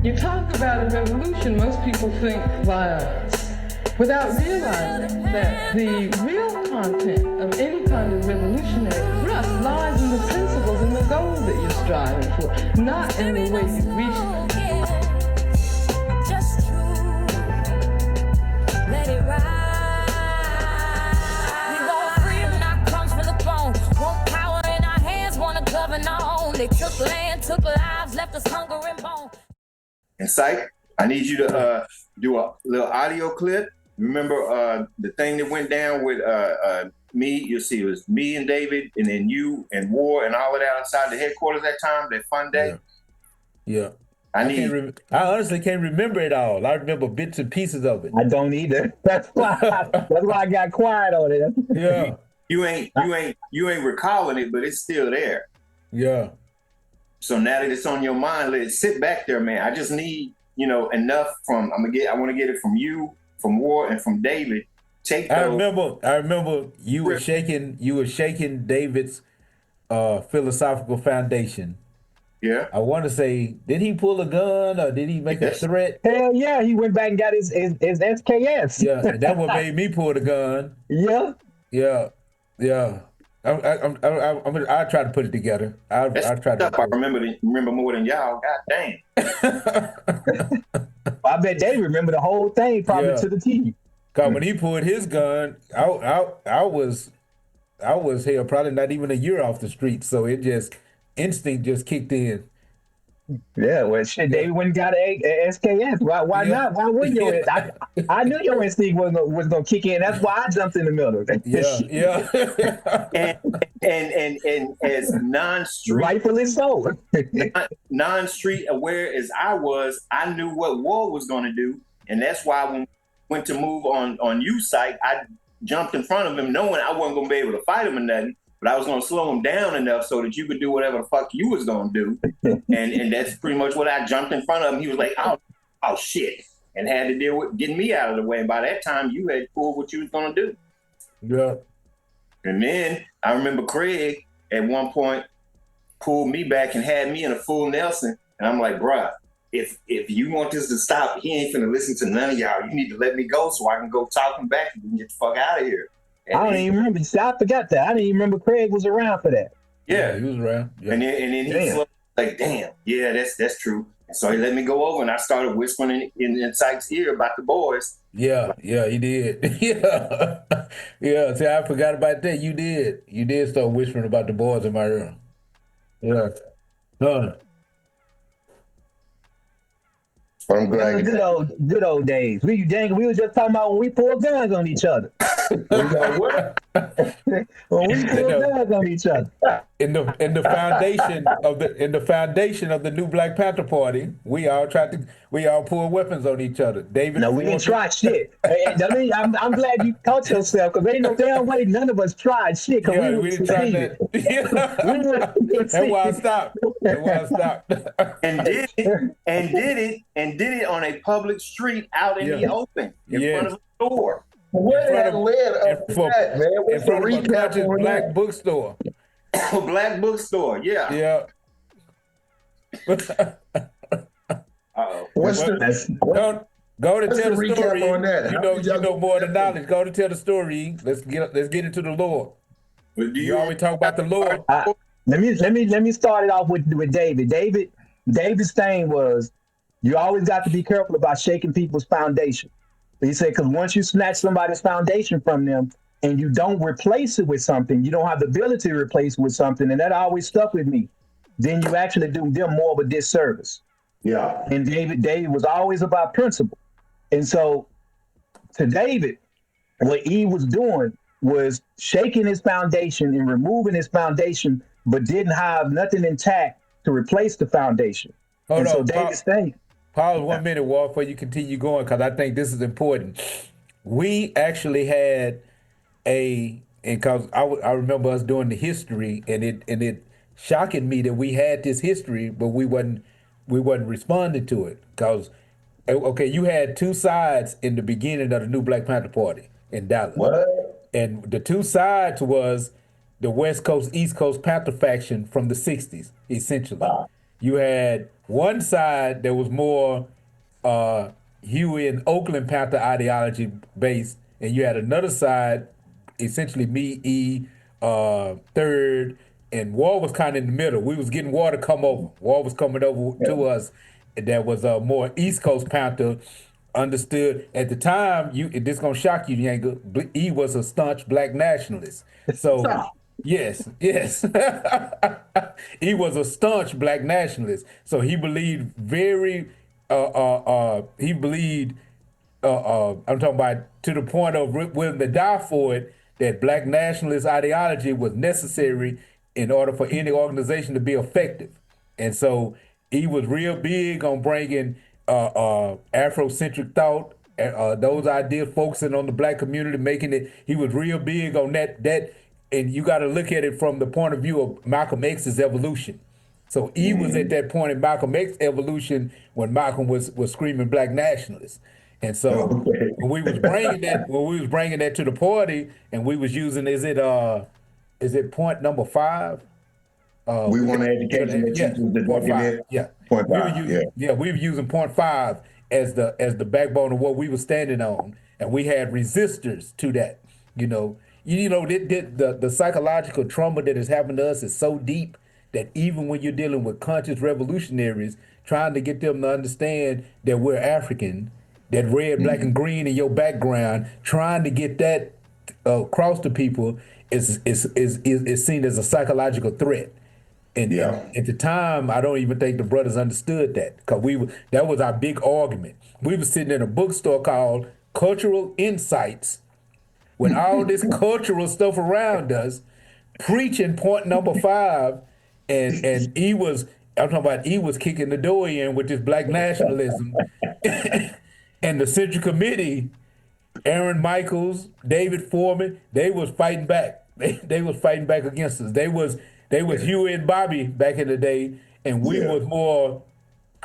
You talk about a revolution, most people think violence, without realizing that the real content of any kind of revolutionary thrust lies in the principles and the goal that you're striving for, not in the way you reach them. Just true. Let it ride. We want freedom, that comes from the throne. Want power in our hands, want to govern our own. They took land, took lives, left us hunger and bone. And Psych, I need you to do a little audio clip. Remember the thing that went down with me? You'll see it was me and David, and then you and War and all of that outside the headquarters that time, that fun day. Yeah. I honestly can't remember it all. I remember bits and pieces of it. I don't either. That's why I got quiet on it. Yeah. You ain't recalling it, but it's still there. Yeah. So now that it's on your mind, let it sit back there, man. I just need, enough from, I want to get it from you, from War, and from David. I remember you were shaking David's philosophical foundation. Yeah. I want to say, did he pull a gun or did he make a threat? Hell yeah, he went back and got his SKS. Yeah, that what made me pull the gun. Yeah. Yeah. I'll try to put it together. I'll try to. I remember more than y'all. God damn. I bet they remember the whole thing probably to the T. Cause when he pulled his gun, I was here probably not even a year off the street, so instinct just kicked in. Yeah, well, shit, David went and got a SKS. Why not? Why wouldn't you? I knew your instinct was gonna kick in. That's why I jumped in the middle. Yeah. and as non-street, rightfully so, non-street aware as I was, I knew what War was gonna do, and that's why when we went to move on you site, I jumped in front of him, knowing I wasn't gonna be able to fight him or nothing. But I was going to slow him down enough so that you could do whatever the fuck you was going to do. and that's pretty much what I jumped in front of him. He was like, oh shit. And had to deal with getting me out of the way. And by that time, you had pulled what you was going to do. Yeah. And then I remember Craig at one point pulled me back and had me in a full Nelson. And I'm like, bruh, if you want this to stop, he ain't finna listen to none of y'all. You need to let me go so I can go talk him back and we can get the fuck out of here. I don't even remember. See, I forgot that. I didn't even remember Craig was around for that. Yeah, he was around. Yeah. And then he was like, damn, yeah, that's true. And so he let me go over and I started whispering in Sykes' ear about the boys. Yeah, he did. Yeah. See, I forgot about that. You did start whispering about the boys in my room. Yeah. I'm glad. Good old days. We were just talking about when we pulled guns on each other. You know what? When we pulled guns on each other. In the foundation of the new Black Panther Party, we all pulled weapons on each other. David. No, we didn't try shit. I'm glad you caught yourself because ain't no damn way none of us tried shit. Yeah, we didn't try that. That's why I stopped. And did it on a public street out in the open in front of a store. Where that led up to that, man? What's the recap on Black that? bookstore. Black bookstore, yeah. Yeah. Uh-oh. Go to tell the story. On that? You know more than knowledge. Go to tell the story. Let's get into the lore. You always talk about the lore. Let me start it off with David. David's thing was you always got to be careful about shaking people's foundation. He said, because once you snatch somebody's foundation from them and you don't replace it with something, you don't have the ability to replace it with something, and that always stuck with me, then you actually do them more of a disservice. Yeah. And David was always about principle. And so to David, what he was doing was shaking his foundation and removing his foundation, but didn't have nothing intact to replace the foundation. So David's thing. Pause 1 minute, Walt, before you continue going, because I think this is important. We actually had because I remember us doing the history, and it shocking me that we had this history, but we wasn't responding to it. Because, okay, you had two sides in the beginning of the new Black Panther Party in Dallas. What? And the two sides was the West Coast, East Coast Panther faction from the 60s, essentially. Wow. you had one side that was more Huey and Oakland Panther ideology based, and you had another side, essentially me, Third, and War was kind of in the middle. We was getting War to come over. War was coming over to us. That was a more East Coast Panther. Understood at the time. This gonna shock you, Yanga. E was a staunch black nationalist. So yes, he was a staunch black nationalist. So he believed he believed. I'm talking about to the point of willing to die for it. That black nationalist ideology was necessary in order for any organization to be effective, and so he was real big on bringing Afrocentric thought, those ideas, focusing on the black community, making it. He was real big on that, and you got to look at it from the point of view of Malcolm X's evolution. So he was at that point in Malcolm X's evolution when Malcolm was screaming black nationalists. And so when we was bringing that to the party, and we was using, is it point number 5? We want to educate the teachers to document. Point five. We were using point 5 as the backbone of what we were standing on, and we had resistors to that. The psychological trauma that has happened to us is so deep that even when you're dealing with conscious revolutionaries, trying to get them to understand that we're African, that red, black, and green in your background, trying to get that across to people is seen as a psychological threat. And at the time, I don't even think the brothers understood that, because that was our big argument. We were sitting in a bookstore called Cultural Insights with all this cultural stuff around us, preaching point number 5, and I'm talking about he was kicking the door in with this black nationalism. And the Central Committee, Aaron Michaels, David Foreman, they was fighting back. They was fighting back against us. They was Huey and Bobby back in the day, and we was more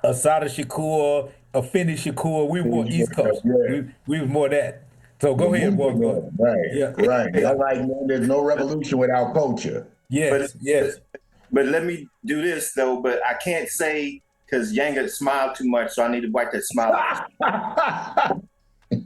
Asada Shakur, Afeni Shakur. We were more East Coast. We was more that. So go ahead, Walker. Right. All right, man. There's no revolution without culture. Yes. But let me do this though. But I can't say, because Yanga smiled too much, so I need to wipe that smile out.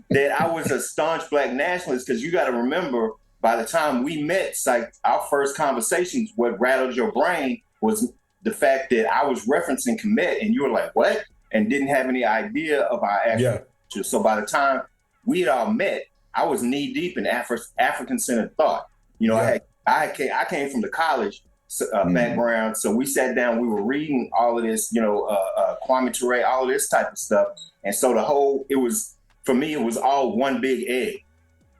That I was a staunch black nationalist, because you got to remember, by the time we met, like our first conversations, what rattled your brain was the fact that I was referencing Kemet, and you were like, "What?" and didn't have any idea of our actual culture. So by the time we had all met, I was knee deep in African-centered thought. I came from the college background, so we sat down, we were reading all of this, Kwame Ture, all of this type of stuff, and so it was all one big egg.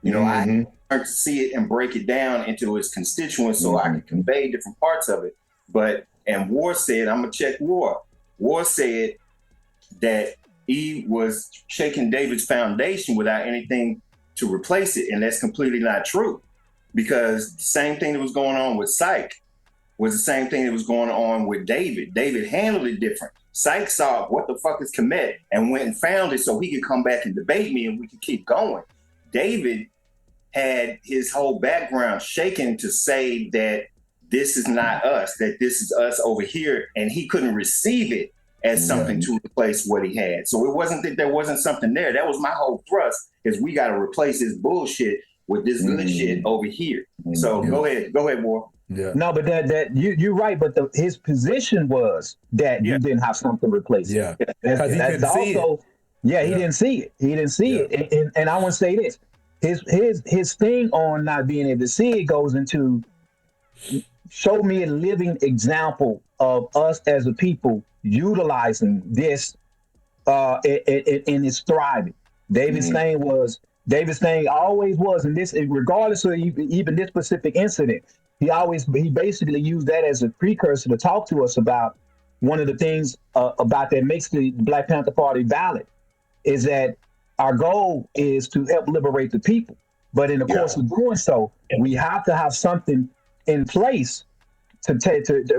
I learned to see it and break it down into its constituents so I could convey different parts of it. And War said, I'm gonna check War. War said that he was shaking David's foundation without anything to replace it, and that's completely not true, because the same thing that was going on with Psych was the same thing that was going on with David. David handled it different. Psych saw what the fuck is Kemet and went and found it so he could come back and debate me and we could keep going. David had his whole background shaken to say that this is not us, that this is us over here, and he couldn't receive it as something to replace what he had. So it wasn't that there wasn't something there. That was my whole thrust, is we got to replace this bullshit with this good shit over here. So go ahead, War. Yeah. No, but that you're right. But his position was that you didn't have something to replace. Yeah, that's also. He didn't see it. He didn't see it. And I want to say this: his thing on not being able to see it goes into show me a living example of us as a people utilizing this in its thriving. David's thing always was, and this, regardless of even this specific incident, he basically used that as a precursor to talk to us about one of the things about that makes the Black Panther Party valid, is that our goal is to help liberate the people. But in the course of doing so, we have to have something in place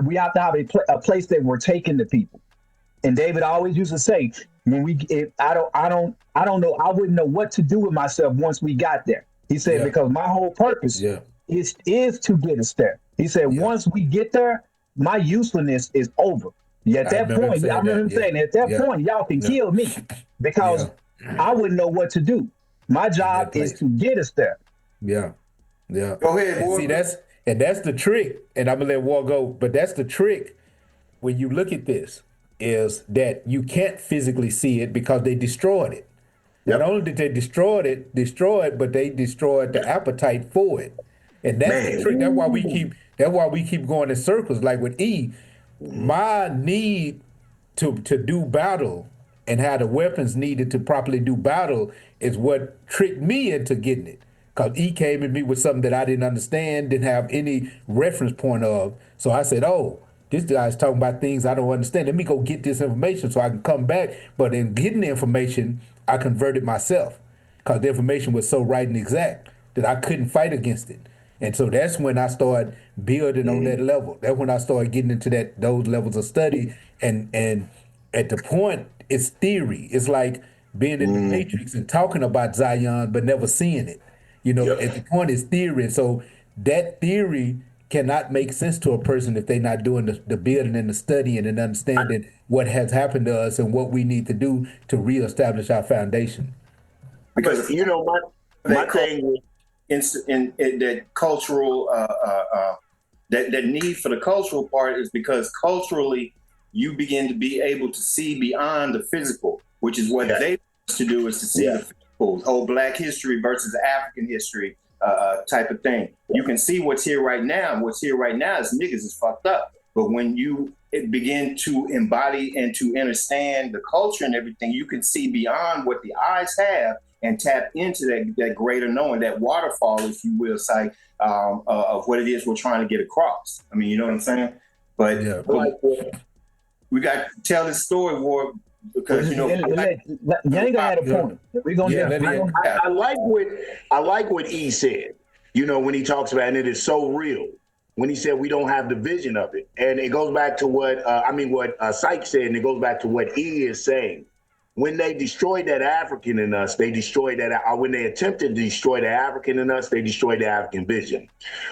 we have to have a place that we're taking the people. And David always used to say, I don't know, I wouldn't know what to do with myself once we got there. He said, because my whole purpose is to get us there. He said, once we get there, my usefulness is over. Yeah, at I that remember him point, I saying remember that. him Yeah, saying, at that yeah, point, y'all can yeah, kill me because yeah. I wouldn't know what to do. My In job that is place. to get us there. Yeah, yeah. Go ahead, And see, boy. that's the trick. And I'm gonna let War go, but that's the trick when you look at this is that you can't physically see it because they destroyed it. Not Yep. only did they destroy it, but they destroyed the appetite for it. And that's the Man. trick. That's why we keep going in circles. Like with E, my need to do battle and how the weapons needed to properly do battle is what tricked me into getting it. Because E came at me with something that I didn't understand, didn't have any reference point of. So I said, oh, this guy's talking about things I don't understand. Let me go get this information so I can come back. But in getting the information, I converted myself because the information was so right and exact that I couldn't fight against it. And so that's when I started building on that level. That's when I started getting into those levels of study. And at the point, it's theory. It's like being in the Matrix and talking about Zion but never seeing it. You know, Yep. at the point, it's theory. And so that theory cannot make sense to a person if they're not doing the building and the studying and understanding what has happened to us and what we need to do to reestablish our foundation. Because my thing in that cultural that need for the cultural part is because culturally you begin to be able to see beyond the physical, which is what they want to do, is to see the physical, whole Black history versus African history type of thing. You can see what's here right now, and what's here right now is niggas is fucked up. But when you begin to embody and to understand the culture and everything, you can see beyond what the eyes have and tap into that greater knowing, that waterfall, if you will, say, of what it is we're trying to get across. I mean, you know what I'm saying? But, we got to tell this story, War, because Yang had a point. We're gonna I like what E said. You know, when he talks about, and it is so real, when he said we don't have the vision of it, and it goes back to what Syke said, and it goes back to what E is saying. When they destroyed that African in us, they destroyed that. When they attempted to destroy the African in us, they destroyed the African vision.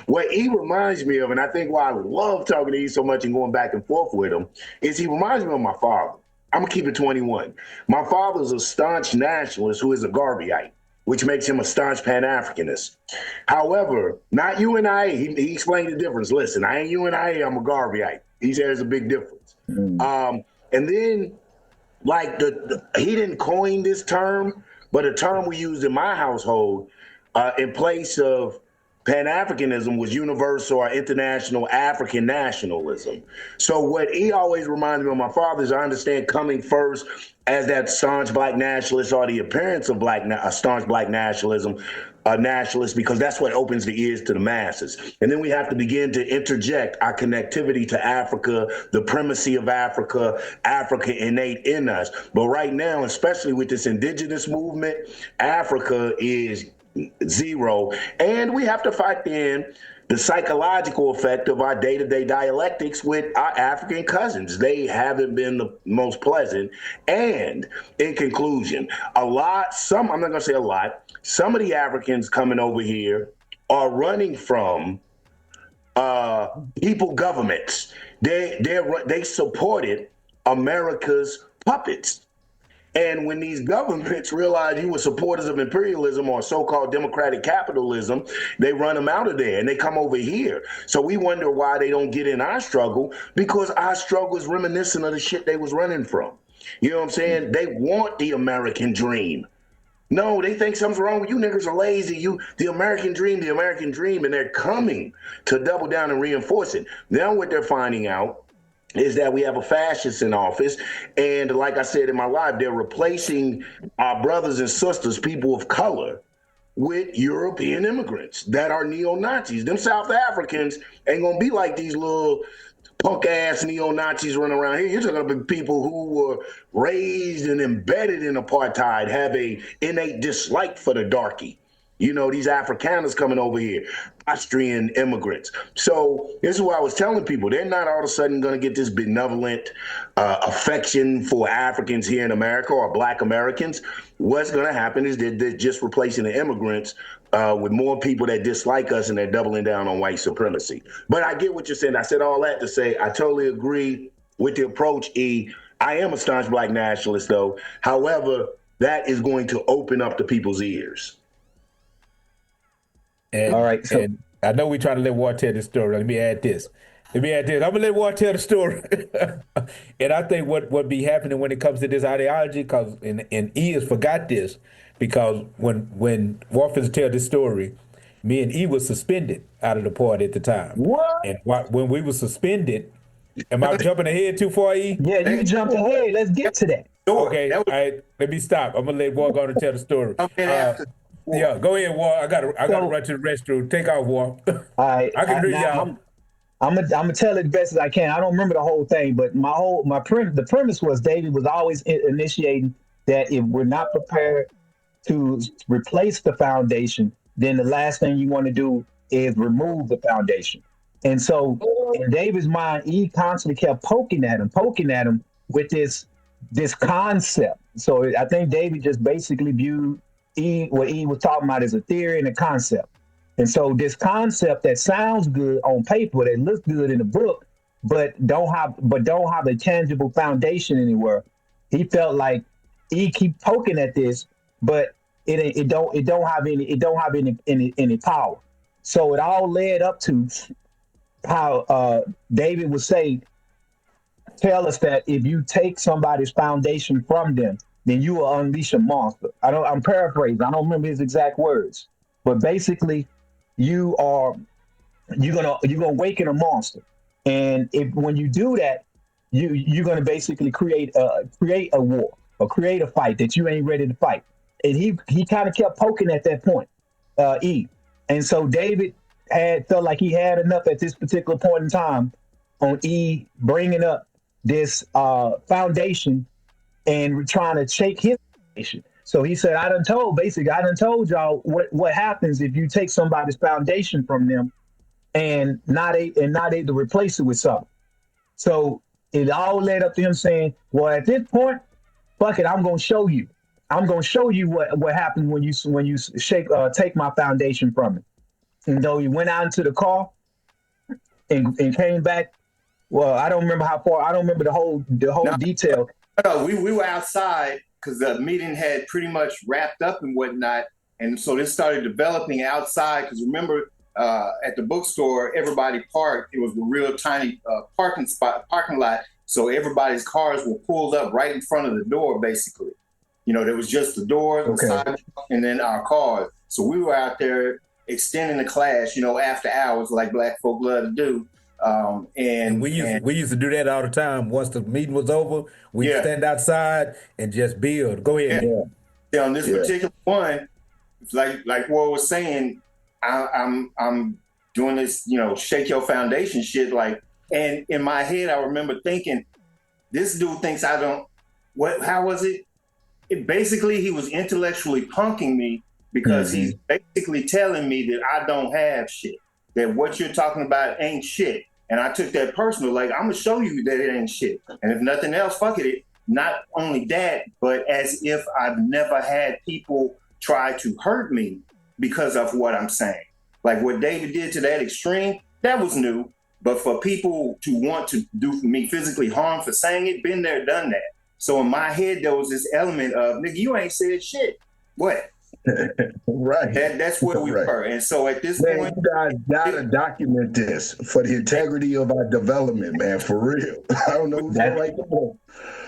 What E reminds me of, and I think why I love talking to E so much and going back and forth with him, is he reminds me of my father. I'm gonna keep it 21. My father's a staunch nationalist who is a Garveyite, which makes him a staunch Pan-Africanist. However, not UNIA. He explained the difference. Listen, I ain't UNIA, I'm a Garveyite. He said there's a big difference. And then, like, he didn't coin this term, but a term we used in my household in place of Pan-Africanism was universal or international African nationalism. So what he always reminded me of my father is, I understand coming first as that staunch Black nationalist, or the appearance of staunch Black nationalism, nationalist, because that's what opens the ears to the masses. And then we have to begin to interject our connectivity to Africa, the primacy of Africa, Africa innate in us. But right now, especially with this indigenous movement, Africa is zero. And we have to factor in the psychological effect of our day-to-day dialectics with our African cousins. They haven't been the most pleasant. And in conclusion, I'm not gonna say a lot, some of the Africans coming over here are running from people governments. They supported America's puppets. And when these governments realize you were supporters of imperialism or so-called democratic capitalism, they run them out of there and they come over here. So we wonder why they don't get in our struggle, because our struggle is reminiscent of the shit they was running from. You know what I'm saying? They want the American dream. No, they think something's wrong with you. Niggas are lazy. The American dream, and they're coming to double down and reinforce it. Now what they're finding out is that we have a fascist in office. And like I said in my live, they're replacing our brothers and sisters, people of color, with European immigrants that are neo-Nazis. Them South Africans ain't gonna be like these little punk-ass neo-Nazis running around here. You're talking about people who were raised and embedded in apartheid, have a innate dislike for the darkie. You know, these Afrikaners coming over here, Austrian immigrants. So this is what I was telling people. They're not all of a sudden going to get this benevolent affection for Africans here in America or Black Americans. What's going to happen is they're just replacing the immigrants with more people that dislike us, and they're doubling down on white supremacy. But I get what you're saying. I said all that to say I totally agree. with the approach, E. I am a staunch black nationalist, though. However, that is going to open up the people's ears. And, all right. So and I know we're trying to let War tell the story. Let me add this. I'm gonna let War tell the story. And I think what be happening when it comes to this ideology, because and E has forgot this, because when War finna tell this story, me and E was suspended out of the party at the time. what? And when we were suspended, am I jumping ahead too far, E? Yeah, you jumped ahead. Let's get to that. Okay, all right. Let me stop. I'm gonna let War go and tell the story. Yeah, go ahead, War. I gotta run to the restroom. Take off, War. All right. I can hear y'all. I'm gonna tell it as best as I can. I don't remember the whole thing, but the premise was David was always initiating that if we're not prepared to replace the foundation, then the last thing you want to do is remove the foundation. And so in David's mind, E constantly kept poking at him with this concept. So I think David just basically viewed what E was talking about as a theory and a concept. And so this concept that sounds good on paper, that looks good in the book, but don't have a tangible foundation anywhere. He felt like E keep poking at this, but it don't have any power. So it all led up to how David would tell us that if you take somebody's foundation from them, then you will unleash a monster. I'm paraphrasing. I don't remember his exact words, but basically, you're gonna awaken a monster, and when you do that, you're gonna basically create a war or create a fight that you ain't ready to fight. And he kind of kept poking at that point, E. And so David felt like he had enough at this particular point in time on E bringing up this foundation and trying to shake his foundation. So he said, I done told y'all what happens if you take somebody's foundation from them and not able to replace it with something. So it all led up to him saying, well, at this point, fuck it, I'm gonna show you. I'm gonna show you what happens when you take my foundation from it. And though he went out into the car and came back. Well, I don't remember how far. I don't remember the whole detail. No, we were outside because the meeting had pretty much wrapped up and whatnot. And so this started developing outside because remember at the bookstore, everybody parked. It was a real tiny parking lot. So everybody's cars were pulled up right in front of the door, basically. You know, there was just the door, the sidewalk, and then our cars. So we were out there extending the class, you know, after hours like black folk love to do. And we used to do that all the time. Once the meeting was over, we'd stand outside and just build. Go ahead. Yeah. On this particular one, like Ward was saying, I'm doing this, you know, shake your foundation shit. Like, and in my head, I remember thinking, this dude thinks I don't. How was it? Basically, he was intellectually punking me because he's basically telling me that I don't have shit. That what you're talking about ain't shit. And I took that personal, like, I'm gonna show you that it ain't shit. And if nothing else, fuck it. Not only that, but as if I've never had people try to hurt me because of what I'm saying. Like what David did to that extreme, that was new. But for people to want to do me physically harm for saying it, been there, done that. So in my head, there was this element of, nigga, you ain't said shit. What? Right. That's where we were. And so at this point, you guys gotta document this for the integrity of our development, man, for real. I don't know who's right there.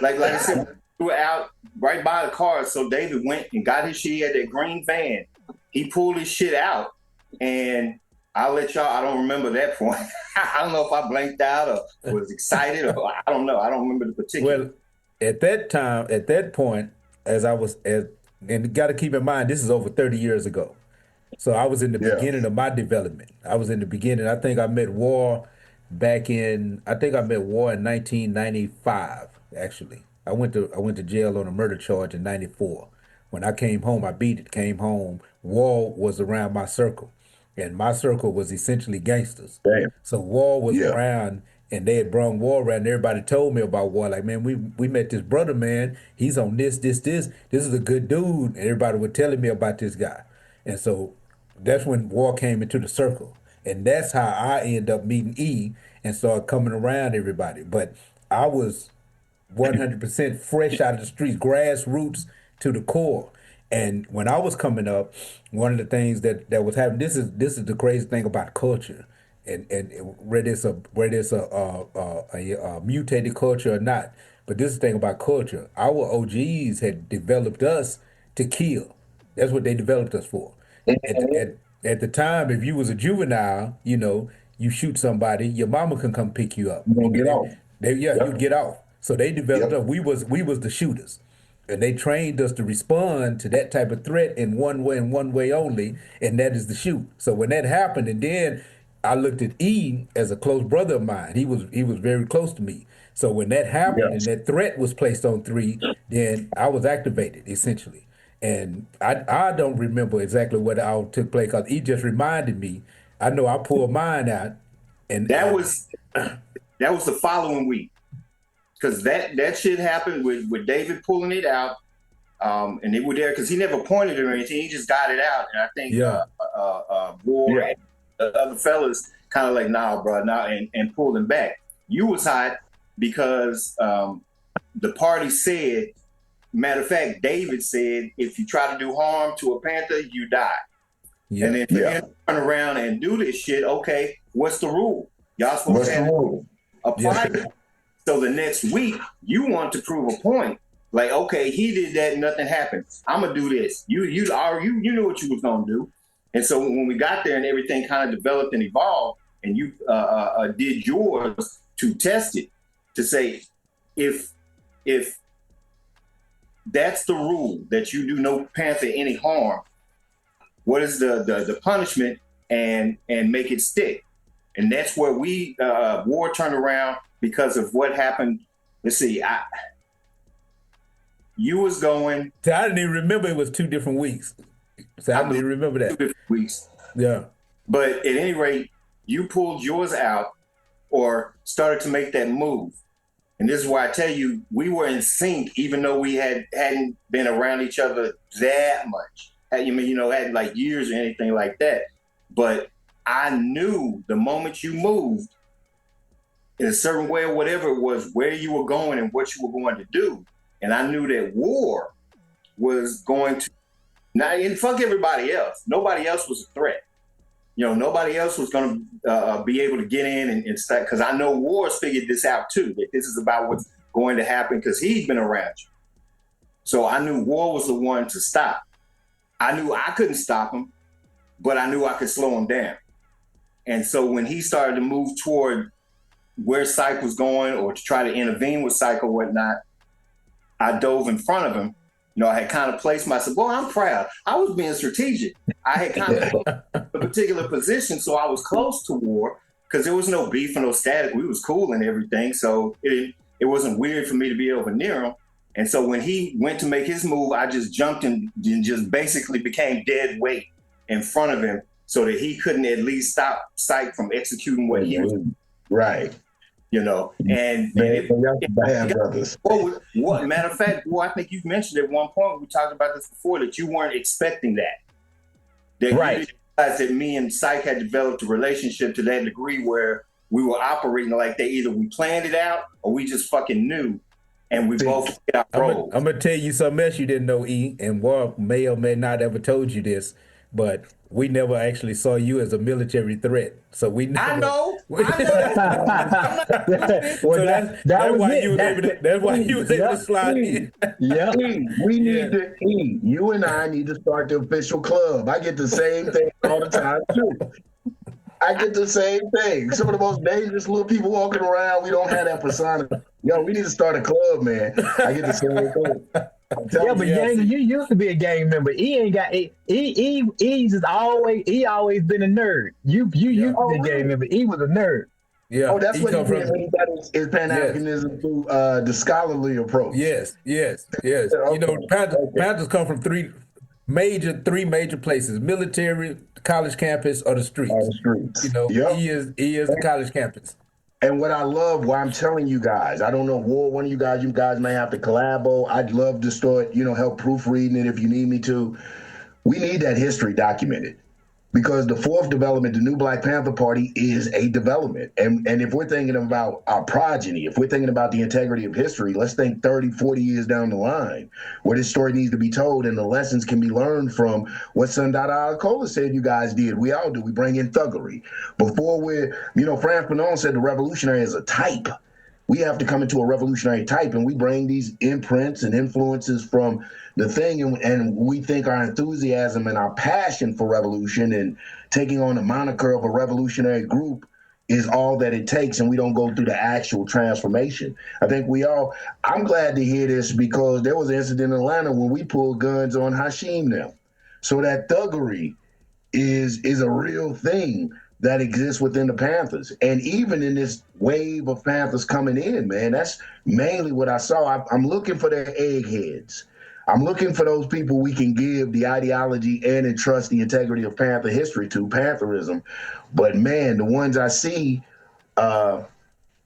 Like I said, we were out right by the car. So David went and got his shit. He had that green van. He pulled his shit out. And I'll let y'all, I don't remember that point. I don't know if I blanked out or was excited or I don't know. I don't remember the particular. Well, at that point, and you got to keep in mind, this is over 30 years ago. So I was in the beginning of my development. I was in the beginning. I think I met War in 1995, actually. I went to jail on a murder charge in 94. When I came home, came home, War was around my circle. And my circle was essentially gangsters. Damn. So War was around, and they had brought War around. And everybody told me about War. Like, man, we met this brother, man. He's on this. This is a good dude. And everybody was telling me about this guy. And so that's when War came into the circle. And that's how I ended up meeting E and started coming around everybody. But I was 100% fresh out of the streets, grassroots to the core. And when I was coming up, one of the things that was happening. This is the crazy thing about culture, and whether it's a mutated culture or not. But this is the thing about culture. Our OGs had developed us to kill. That's what they developed us for. At the time, if you was a juvenile, you shoot somebody, your mama can come pick you up. You gonna get off. You'd get off. So they developed us. We was the shooters, and they trained us to respond to that type of threat in one way and one way only, and that is the shoot. So when that happened, and then I looked at E as a close brother of mine. He was very close to me. So when that happened and that threat was placed on 3, then I was activated essentially. And I don't remember exactly what all took place because he just reminded me. I know I pulled mine out, and that was the following week, because that shit happened with David pulling it out, and they were there because he never pointed it or anything. He just got it out, and I think War and the other fellas kind of like, nah, bro, nah, and pulled him back. You was hot because the party said. Matter of fact, David said, if you try to do harm to a Panther, you die. Yeah. And then for him to turn around and do this shit, okay, what's the rule? Y'all supposed to have apply it. So the next week, you want to prove a point. Like, okay, he did that, nothing happened. I'm gonna do this. You knew what you was gonna do. And so when we got there and everything kind of developed and evolved, and you did yours to test it, to say, if that's the rule, that you do no Panther any harm, what is the punishment, and make it stick. And that's where we War turned around because of what happened. Let's see, you was going. So I didn't even remember it was 2 different weeks. So I didn't even remember that. 2 different weeks. Yeah. But at any rate, you pulled yours out or started to make that move. And this is why I tell you, we were in sync, even though we hadn't been around each other that much. Had like years or anything like that. But I knew the moment you moved in a certain way or whatever it was, where you were going and what you were going to do. And I knew that War was going to, and fuck everybody else. Nobody else was a threat. Nobody else was going to be able to get in and start, because I know War's figured this out too, that this is about what's going to happen because he's been around you. So I knew War was the one to stop. I knew I couldn't stop him, but I knew I could slow him down. And so when he started to move toward where Syke was going or to try to intervene with Syke or whatnot, I dove in front of him. I had kind of placed myself, well, I'm proud. I was being strategic. I had kind of a particular position, so I was close to War because there was no beef and no static. We was cool and everything, so it wasn't weird for me to be over near him. And so when he went to make his move, I just jumped and just basically became dead weight in front of him so that he couldn't at least stop Syke from executing what he was doing. Right. Matter of fact, I think you've mentioned at one point, we talked about this before, that you weren't expecting that. That right. You didn't realize that me and Syke had developed a relationship to that degree where we were operating like that. Either we planned it out or we just fucking knew, and we both hit our roles. I'm going to tell you something else you didn't know, E, and War may or may not ever told you this, but we never actually saw you as a military threat. So we never, I know. So that's why you was able to slide in. Yeah. We need to eat. You and I need to start the official club. I get the same thing all the time too. I get the same thing. Some of the most dangerous little people walking around, we don't have that persona. Yo, we need to start a club, man. I get the same thing. Yeah, but Yang, you used to be a gang member. He's always been a nerd. You used to be a gang member. He was a nerd. Yeah. Oh, that's what he did when he got his Pan-Africanism through the scholarly approach. Yes. Panthers come from three major places: military, college campus, or the streets. He is the college campus. And what I love, why I'm telling you guys, I don't know, War, one of you guys may have to collabo. I'd love to start, help proofreading it if you need me to. We need that history documented. because the fourth development, the new Black Panther Party, is a development. And if we're thinking about our progeny, if we're thinking about the integrity of history, let's think 30, 40 years down the line where this story needs to be told and the lessons can be learned from what Sundada Alcola said you guys did. We all do. We bring in thuggery. Before we're, Frantz Fanon said the revolutionary is a type. We have to come into a revolutionary type, and we bring these imprints and influences from the thing, and we think our enthusiasm and our passion for revolution and taking on the moniker of a revolutionary group is all that it takes, and we don't go through the actual transformation. I think I'm glad to hear this because there was an incident in Atlanta when we pulled guns on Hashim now. So that thuggery is a real thing that exists within the Panthers. And even in this wave of Panthers coming in, man, that's mainly what I saw. I'm looking for their eggheads. I'm looking for those people we can give the ideology and entrust the integrity of Panther history to, Pantherism. But man, the ones I see to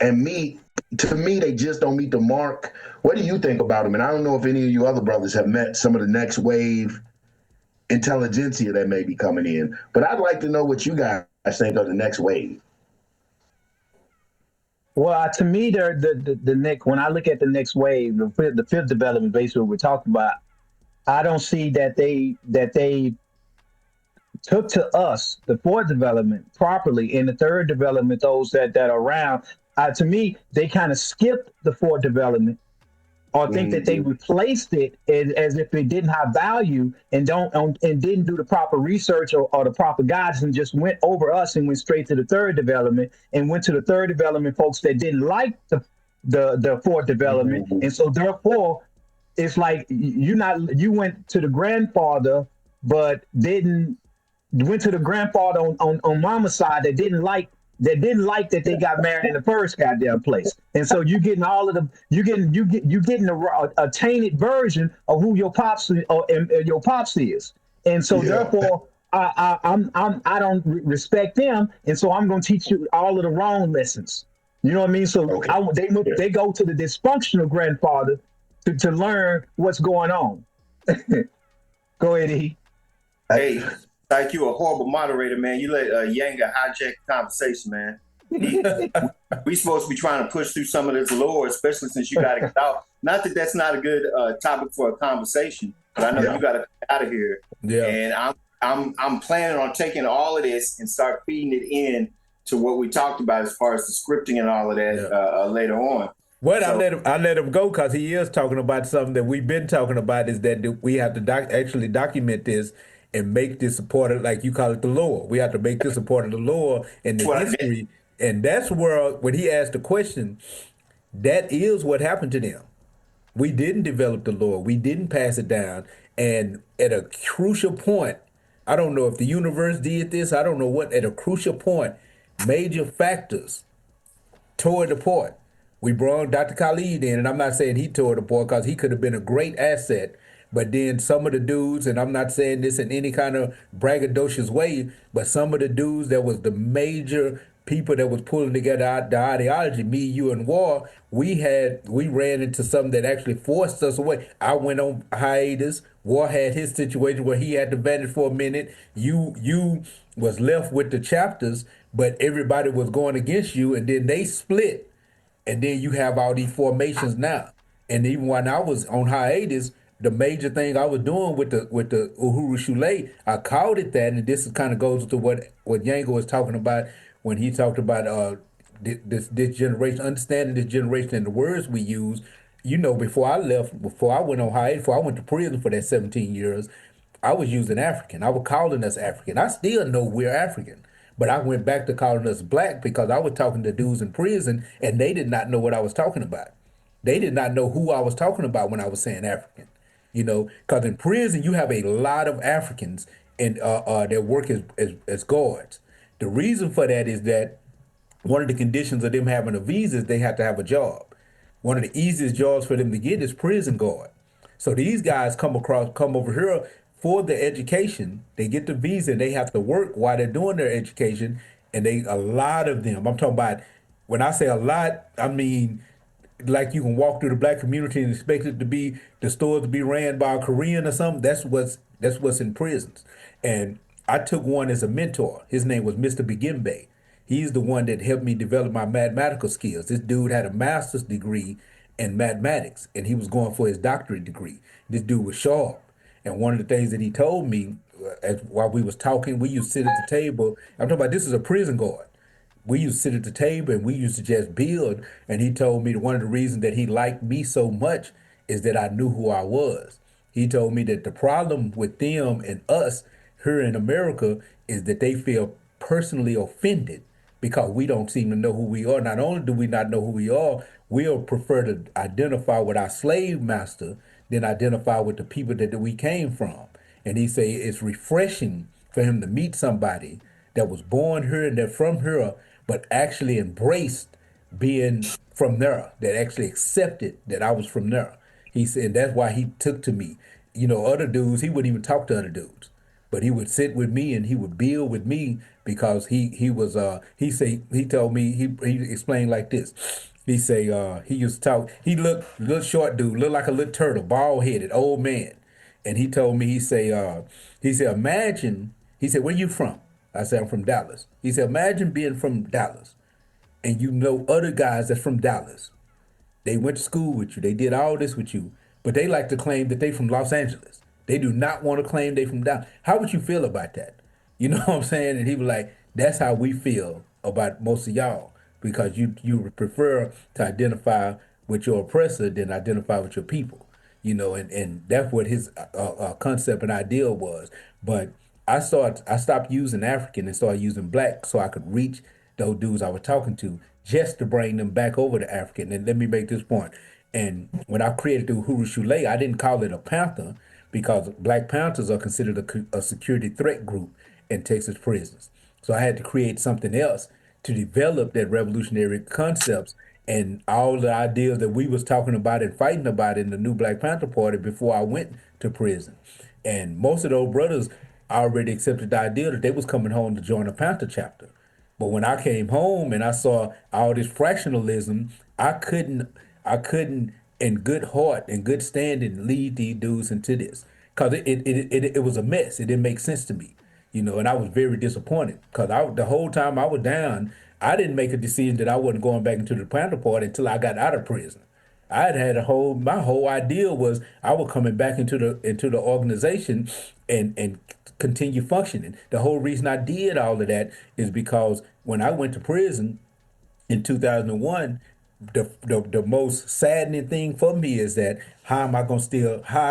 me, they just don't meet the mark. What do you think about them? And I don't know if any of you other brothers have met some of the next wave intelligentsia that may be coming in, but I'd like to know what you guys think of the next wave. Well, to me, the next, when I look at the next wave, the fifth development, basically what we're talking about, I don't see that they took to us the fourth development properly. In the third development, those that are around, to me, they kind of skipped the fourth development, or think that they replaced it as if it didn't have value, and didn't do the proper research or the proper guidance, and just went over us and went straight to the third development, and went to the third development folks that didn't like the fourth development. And so therefore it's like you went to the grandfather but went to the grandfather on mama's side that didn't like that they got married in the first goddamn place. And so you getting all of you getting a tainted version of who your pops is. And so therefore I don't respect them, and so I'm going to teach you all of the wrong lessons. You know what I mean? So they go to the dysfunctional grandfather to learn what's going on. Go ahead, E. Hey, like you a horrible moderator, man. You let Yanga hijack the conversation, man. We supposed to be trying to push through some of this lore, especially since you got to get out. Not that that's not a good topic for a conversation, but I know you got to get out of here. Yeah. And I'm planning on taking all of this and start feeding it in to what we talked about as far as the scripting and all of that later on. Well, I let him go because he is talking about something that we've been talking about, is that we have to actually document this and make this a part of, like you call it, the lore. We have to make this a part of the lore and the history. And that's where, when he asked the question, that is what happened to them. We didn't develop the lore. We didn't pass it down. And at a crucial point, I don't know if the universe did this, I don't know what, at a crucial point, major factors tore it apart. We brought Dr. Khalid in, and I'm not saying he tore it apart because he could have been a great asset. But then some of the dudes, and I'm not saying this in any kind of braggadocious way, but some of the dudes that was the major people that was pulling together the ideology, me, you, and War, we ran into something that actually forced us away. I went on hiatus. War had his situation where he had to vanish for a minute. You was left with the chapters, but everybody was going against you, and then they split. And then you have all these formations now. And even when I was on hiatus, the major thing I was doing with the Uhuru Shule, I called it that, and this kind of goes to what Yango was talking about when he talked about this generation, understanding this generation and the words we use. You know, before I went on hiatus, before I went to prison for that 17 years, I was using African. I was calling us African. I still know we're African. But I went back to calling us black because I was talking to dudes in prison, and they did not know what I was talking about. They did not know who I was talking about when I was saying African. You know, because in prison, you have a lot of Africans and that work as guards. The reason for that is that one of the conditions of them having a visa is they have to have a job. One of the easiest jobs for them to get is prison guard. So these guys come over here for the education. They get the visa and they have to work while they're doing their education. And a lot of them, I'm talking about, when I say a lot, I mean, like you can walk through the black community and expect it to be, the stores to be ran by a Korean or something. That's what's in prisons. And I took one as a mentor. His name was Mr. Begimbe. He's the one that helped me develop my mathematical skills. This dude had a master's degree in mathematics, and he was going for his doctorate degree. This dude was sharp. And one of the things that he told me while we was talking, we used to sit at the table. I'm talking about this is a prison guard. We used to sit at the table and we used to just build. And he told me that one of the reasons that he liked me so much is that I knew who I was. He told me that the problem with them and us here in America is that they feel personally offended because we don't seem to know who we are. Not only do we not know who we are, we'll prefer to identify with our slave master than identify with the people that we came from. And he say it's refreshing for him to meet somebody that was born here and they're from here, but actually embraced being from there, that actually accepted that I was from there. He said that's why he took to me. You know, other dudes, he wouldn't even talk to other dudes. But he would sit with me and he would build with me because he told me he explained like this. He say he used to talk. He looked little short dude, looked like a little turtle, bald headed, old man. And he told me he said imagine. He said, where you from? I said, I'm from Dallas. He said, imagine being from Dallas and you know other guys that's from Dallas. They went to school with you. They did all this with you, but they like to claim that they from Los Angeles. They do not want to claim they from Dallas. How would you feel about that? You know what I'm saying? And he was like, that's how we feel about most of y'all because you prefer to identify with your oppressor than identify with your people. You know, and that's what his concept and ideal was. But I stopped using African and started using black so I could reach those dudes I was talking to just to bring them back over to African. And let me make this point. And when I created the Uhuru Shule, I didn't call it a Panther because Black Panthers are considered a security threat group in Texas prisons. So I had to create something else to develop that revolutionary concepts and all the ideas that we was talking about and fighting about in the new Black Panther Party before I went to prison. And most of those brothers already accepted the idea that they was coming home to join the Panther chapter. But when I came home and I saw all this fractionalism, I couldn't in good heart and good standing lead these dudes into this. Cause it was a mess. It didn't make sense to me. You know, and I was very disappointed because the whole time I was down, I didn't make a decision that I wasn't going back into the Panther Party until I got out of prison. I had my whole idea was I was coming back into the organization and continue functioning. The whole reason I did all of that is because when I went to prison in 2001, the most saddening thing for me is that how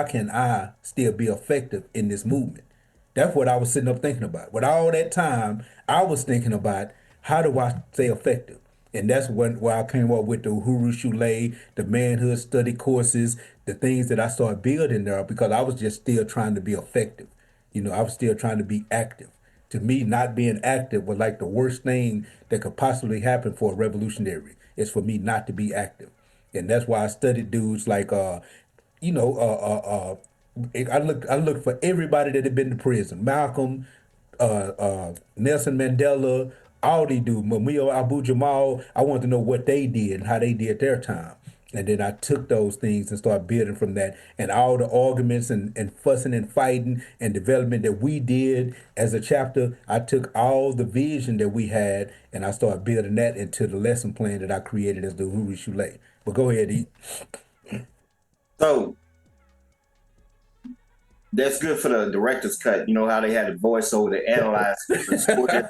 can I still be effective in this movement? That's what I was sitting up thinking about. With all that time, I was thinking about how do I stay effective? And that's where I came up with the Uhuru Shule, the manhood study courses, the things that I started building there because I was just still trying to be effective. You know, I was still trying to be active. To me, not being active was like the worst thing that could possibly happen for a revolutionary. Is for me not to be active. And that's why I studied dudes like I looked for everybody that had been to prison. Malcolm, Nelson Mandela, all these dudes, Mumia Abu Jamal. I wanted to know what they did and how they did their time. And then I took those things and started building from that. And all the arguments and fussing and fighting and development that we did as a chapter, I took all the vision that we had and I started building that into the lesson plan that I created as the Uhuru Shule. But go ahead, E. So that's good for the director's cut. You know how they had a voiceover to analyze the story.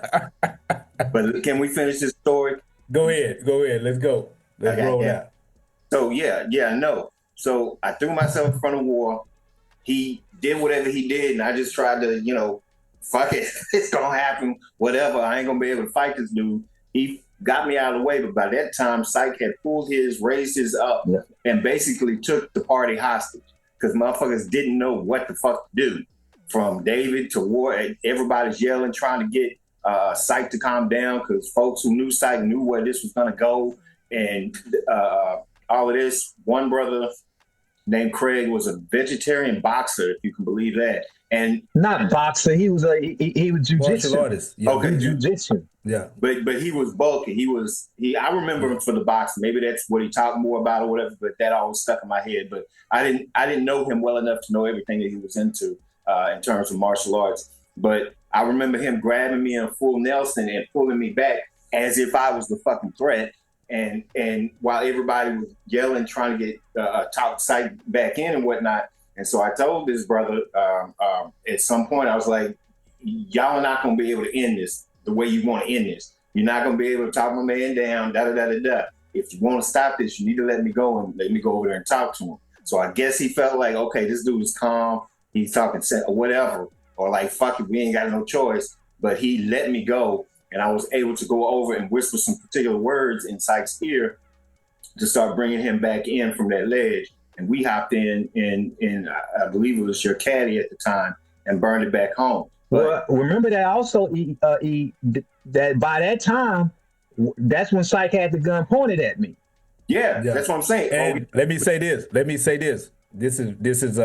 But can we finish this story? Go ahead. Let's go. Let's roll it out. So no. So I threw myself in front of war. He did whatever he did, and I just tried to, fuck it. It's gonna happen. Whatever. I ain't gonna be able to fight this dude. He got me out of the way, but by that time, Psych had raised his up, and basically took the party hostage because motherfuckers didn't know what the fuck to do. From David to War, everybody's yelling, trying to get Psych to calm down because folks who knew Psych knew where this was gonna go, and all of this. One brother named Craig was a vegetarian boxer, if you can believe that. And not boxer, he was jujitsu. Martial artist. Yeah. Okay, jujitsu. Yeah. But he was bulky. I remember him for the boxing. Maybe that's what he talked more about or whatever, but that always stuck in my head. But I didn't know him well enough to know everything that he was into in terms of martial arts. But I remember him grabbing me in a full Nelson and pulling me back as if I was the fucking threat. And while everybody was yelling, trying to get talk Syke back in and whatnot. And so I told this brother at some point, I was like, y'all are not going to be able to end this the way you want to end this. You're not going to be able to talk my man down, da-da-da-da-da. If you want to stop this, you need to let me go and let me go over there and talk to him. So I guess he felt like, okay, this dude is calm. He's talking or whatever. Or like, fuck it, we ain't got no choice. But he let me go. And I was able to go over and whisper some particular words in Syke's ear to start bringing him back in from that ledge. And we hopped in I believe it was your caddy at the time, and burned it back home. Well, remember that also, that by that time, that's when Syke had the gun pointed at me. Yeah, that's what I'm saying. And let me say this. This is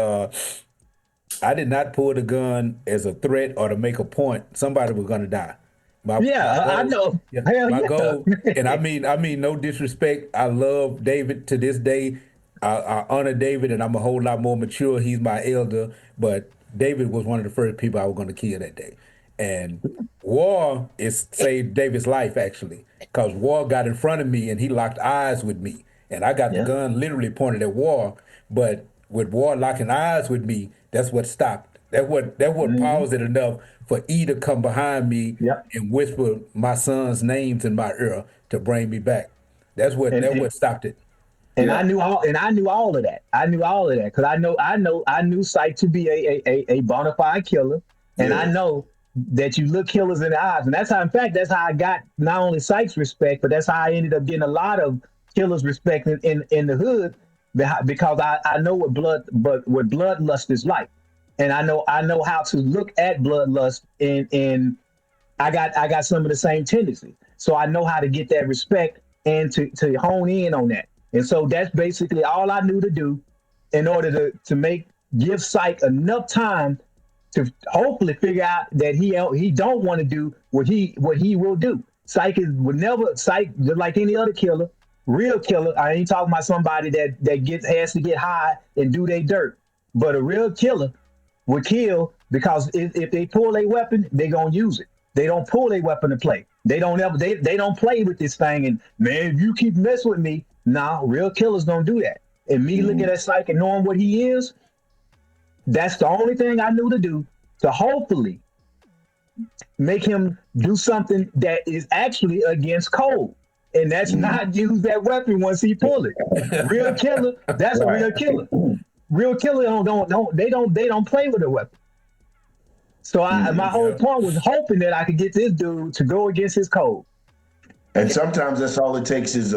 I did not pull the gun as a threat or to make a point. Somebody was gonna die. My goal, I know. My goal, and I mean no disrespect. I love David to this day. I honor David, and I'm a whole lot more mature. He's my elder, but David was one of the first people I was going to kill that day. And War saved David's life, actually, because War got in front of me and he locked eyes with me. And I got the gun literally pointed at War, but with War locking eyes with me, that's what stopped. That what paused it enough for E to come behind me and whisper my son's names in my ear to bring me back. That's what stopped it. And I knew all of that. I knew all of that because I knew Syke to be a bona fide killer, and I know that you look killers in the eyes, and that's how I got not only Syke's respect, but that's how I ended up getting a lot of killers' respect in the hood, because I know what bloodlust is like, and I know how to look at bloodlust, and I got some of the same tendencies, so I know how to get that respect and to hone in on that. And so that's basically all I knew to do in order to give Syke enough time to hopefully figure out that he don't want to do what he will do. Syke just like any other killer, real killer. I ain't talking about somebody that has to get high and do their dirt. But a real killer will kill because if they pull a weapon, they're gonna use it. They don't pull a weapon to play. They don't play with this thing and, man, if you keep messing with me. Nah, real killers don't do that. And me looking at Syke and knowing what he is, that's the only thing I knew to do to hopefully make him do something that is actually against code. And that's not use that weapon once he pull it. Real killer, that's a real killer. Real killer don't play with a weapon. So my whole point was hoping that I could get this dude to go against his code. And sometimes that's all it takes is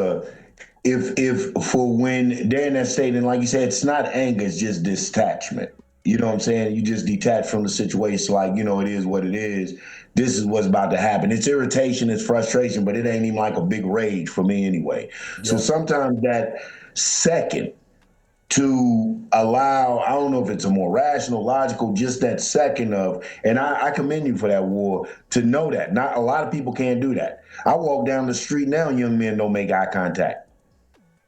if for when they're in that state, and like you said, it's not anger, it's just detachment. You know what I'm saying? You just detach from the situation, like, you know, it is what it is. This is what's about to happen. It's irritation, it's frustration, but it ain't even like a big rage for me anyway. Yeah. So sometimes that second to allow, I don't know if it's a more rational, logical, just that second of, and I commend you for that, War, to know that. Not a lot of people can't do that. I walk down the street now and young men don't make eye contact.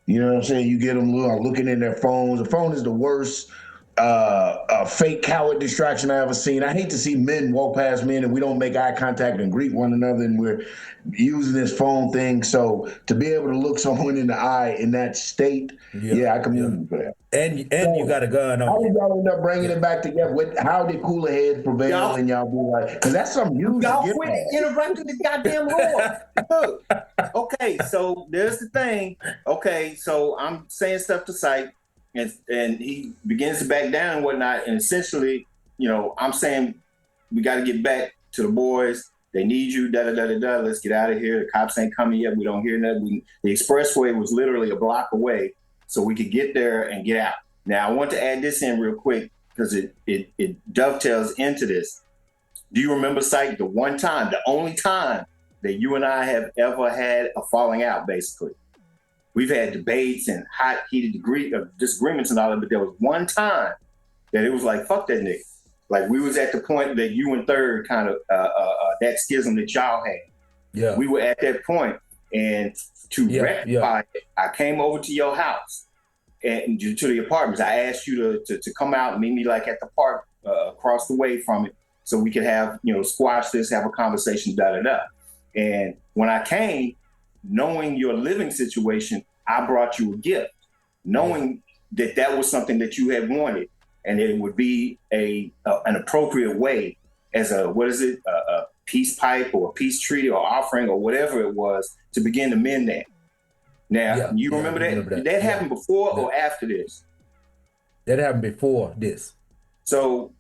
You know what I'm saying? You get them looking in their phones. The phone is the worst fake coward distraction I ever seen. I hate to see men walk past men and we don't make eye contact and greet one another and we're using this phone thing. So to be able to look someone in the eye in that state, I commend you for that. And you got a gun on. How did y'all end up bringing it back together? How did cooler heads prevail and y'all be like, because that's something huge. Y'all quit interrupting the goddamn Lord. Look, okay, so there's the thing. Okay, so I'm saying stuff to Syke, and he begins to back down and whatnot. And essentially, you know, I'm saying we got to get back to the boys. They need you, da-da-da-da-da. Let's get out of here. The cops ain't coming yet. We don't hear nothing. The expressway was literally a block away, so we could get there and get out. Now, I want to add this in real quick because it dovetails into this. Do you remember, Syke, the one time, the only time that you and I have ever had a falling out, basically? We've had debates and hot, heated disagreements and all that, but there was one time that it was like, fuck that nigga. Like, we was at the point that you and Third kind of, that schism that y'all had. Yeah. We were at that point, and to rectify it, I came over to your house and to the apartments. I asked you to come out and meet me like at the park across the way from it so we could have, squash this, have a conversation, da da da. And when I came, knowing your living situation, I brought you a gift, knowing that was something that you had wanted, and it would be an appropriate way as a peace pipe or a peace treaty or offering or whatever it was to begin to mend that. Now, you remember that? That happened before or after this? That happened before this. So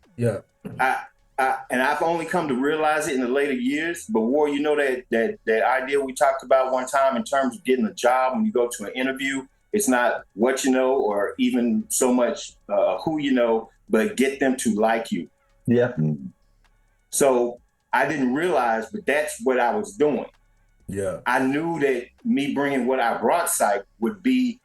and I've only come to realize it in the later years. But War, that idea we talked about one time in terms of getting a job when you go to an interview, it's not what you know or even so much who you know, but get them to like you. Yeah. So I didn't realize, but that's what I was doing. Yeah. I knew that me bringing what I brought Psych would be,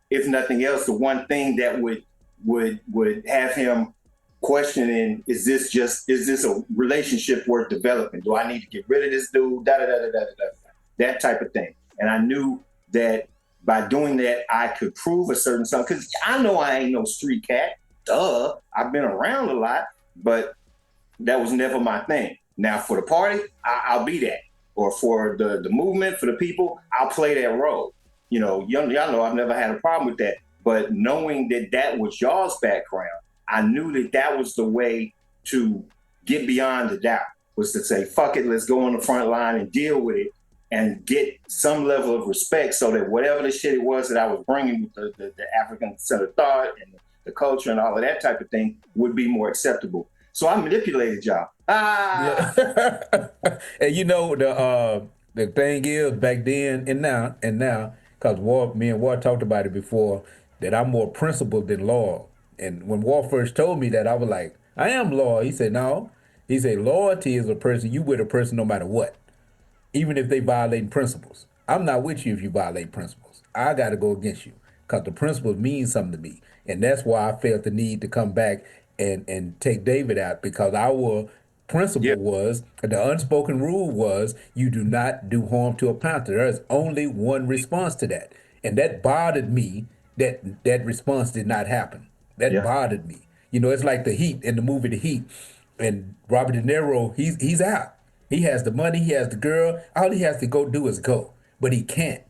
if nothing else, the one thing that would have him questioning, is this a relationship worth developing? Do I need to get rid of this dude? That type of thing. And I knew that by doing that, I could prove a certain something. Because I know I ain't no street cat. Duh. I've been around a lot, but that was never my thing. Now, for the party, I'll be that. Or for the movement, for the people, I'll play that role. Y'all know I've never had a problem with that. But knowing that was y'all's background, I knew that was the way to get beyond the doubt, was to say, fuck it, let's go on the front line and deal with it and get some level of respect so that whatever the shit it was that I was bringing with the African set of thought and the culture and all of that type of thing would be more acceptable. So I manipulated y'all. Yeah. And the thing is, back then and now, because me and War talked about it before, that I'm more principled than loyal. And when War first told me that, I was like, I am loyal. He said, no. He said, loyalty is a person, you with a person no matter what, even if they violate principles. I'm not with you if you violate principles. I got to go against you because the principles mean something to me. And that's why I felt the need to come back and take David out, because our principle was, the unspoken rule was, you do not do harm to a panther. There's only one response to that. And that bothered me, that response did not happen. That bothered me. It's like the Heat, in the movie The Heat. And Robert De Niro, he's out. He has the money, he has the girl. All he has to go do is go. But he can't,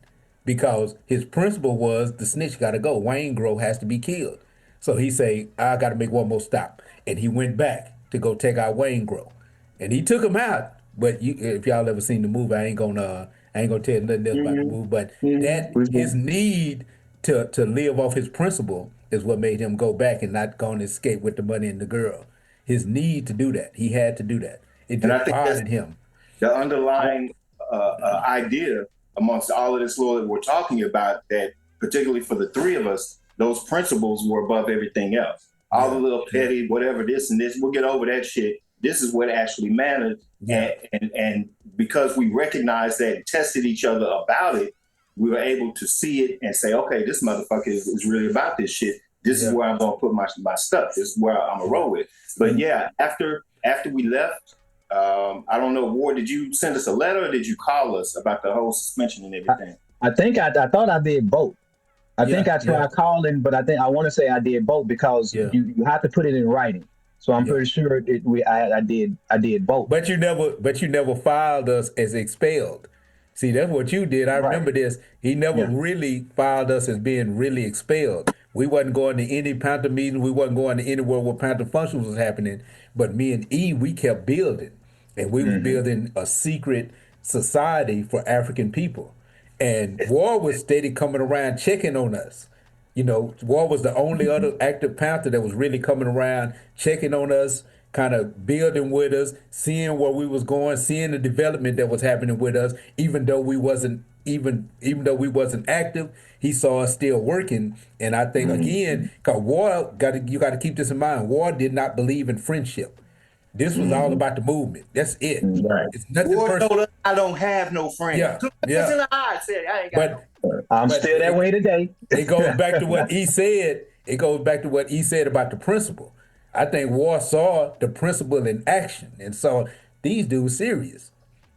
because his principle was the snitch got to go. Wayne Grove has to be killed. So he say, I got to make one more stop. And he went back to go take out Wayne Grove. And he took him out. But if y'all ever seen the movie, I ain't gonna tell you nothing else about the movie. But his need to live off his principle is what made him go back and not go and escape with the money and the girl. His need to do that. He had to do that. It just bothered him. The underlying idea amongst all of this law that we're talking about, that particularly for the three of us, those principles were above everything else. All the little petty, whatever this and this, we'll get over that shit. This is what actually matters. Yeah. And because we recognized that and tested each other about it, we were able to see it and say, okay, this motherfucker is really about this shit. This is where I'm going to put my stuff. This is where I'm going to roll with. But after we left, I don't know, Ward, did you send us a letter or did you call us about the whole suspension and everything? I think I thought I did both. I think I tried calling, but I want to say I did both, because you have to put it in writing. So I'm pretty sure I did both. But you never filed us as expelled. See, that's what you did. I remember this. He never really filed us as being really expelled. We wasn't going to any Panther meetings. We wasn't going to anywhere where Panther functions was happening. But me and E, we kept building. And we were building a secret society for African people. And War was steady coming around checking on us. War was the only other active Panther that was really coming around, checking on us, kind of building with us, seeing where we was going, seeing the development that was happening with us. Even though we wasn't active, he saw us still working. And I think again, because War, you got to keep this in mind. War did not believe in friendship. This was all about the movement. That's it. Right. It's nothing personal. I don't have no friends. Yeah. I'm still that way today. It goes back to what he said. It goes back to what he said about the principle. I think War saw the principle in action and saw these dudes serious.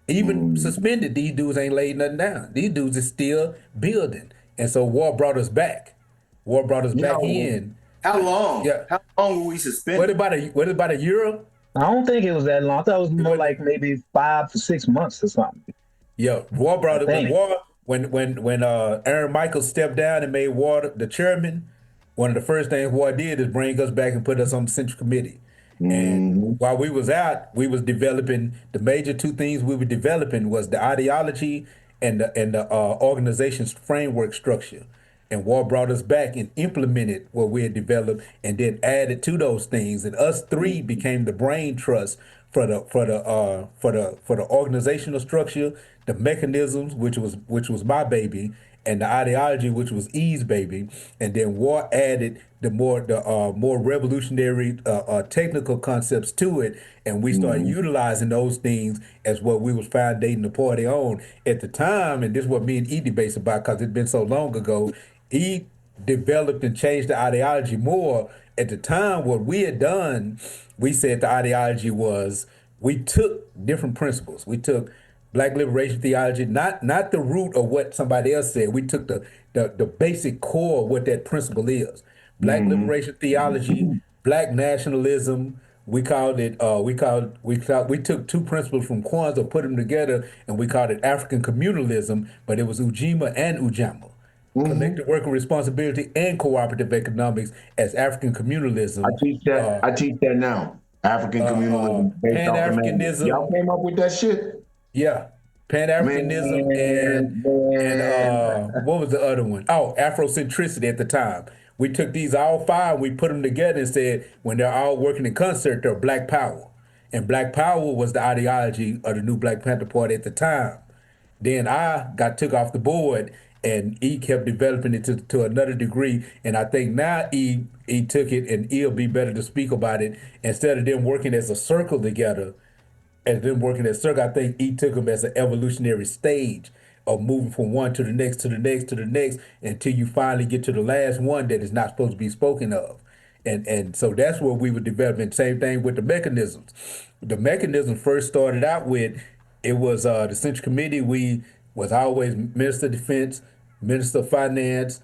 Even suspended, these dudes ain't laid nothing down. These dudes is still building. And so War brought us back. War brought us back in. How long? Yeah. How long were we suspended? What about a year? I don't think it was that long. I thought it was more like maybe 5 to 6 months or something. Yeah, War I brought it when think. War when Aaron Michaels stepped down and made War the chairman. One of the first things War did is bring us back and put us on the central committee. And Mm-hmm. while we was out, we was developing the major two things we were developing was the ideology and the organization's framework structure. And War brought us back and implemented what we had developed, and then added to those things. And us three became the brain trust for the organizational structure, the mechanisms, which was my baby, and the ideology, which was E's baby. And then War added the more revolutionary technical concepts to it, and we started Mm-hmm. utilizing those things as what we was foundating the party on at the time. And this is what me and E debates about because it's been so long ago. He developed and changed the ideology more. At the time, what we had done, we said the ideology was we took different principles. We took Black liberation theology, not the root of what somebody else said. We took the basic core of what that principle is. Black liberation theology, Black nationalism. We took two principles from Kwanzaa, put them together, and we called it African communalism. But it was Ujima and Ujamaa, Mm-hmm. collective worker responsibility and cooperative economics as African communalism. I teach that now. African communalism based Pan off the manual. Y'all Africanism, came up with that shit? yeah, Pan Africanism and Man. what was the other one? Oh, Afrocentricity at the time. We took these all five, we put them together and said when they're all working in concert, they're Black Power, and Black Power was the ideology of the new Black Panther Party at the time. Then I got took off the board, and E kept developing it to another degree. And I think now E took it, and E'll be better to speak about it. Instead of them working as a circle together, as them working as a circle, I think E took them as an evolutionary stage of moving from one to the next, to the next, to the next, until you finally get to the last one that is not supposed to be spoken of. And so that's what we were developing. Same thing with the mechanisms. The mechanism first started out with it was the Central Committee. We was always Minister of Defense, Minister of Finance,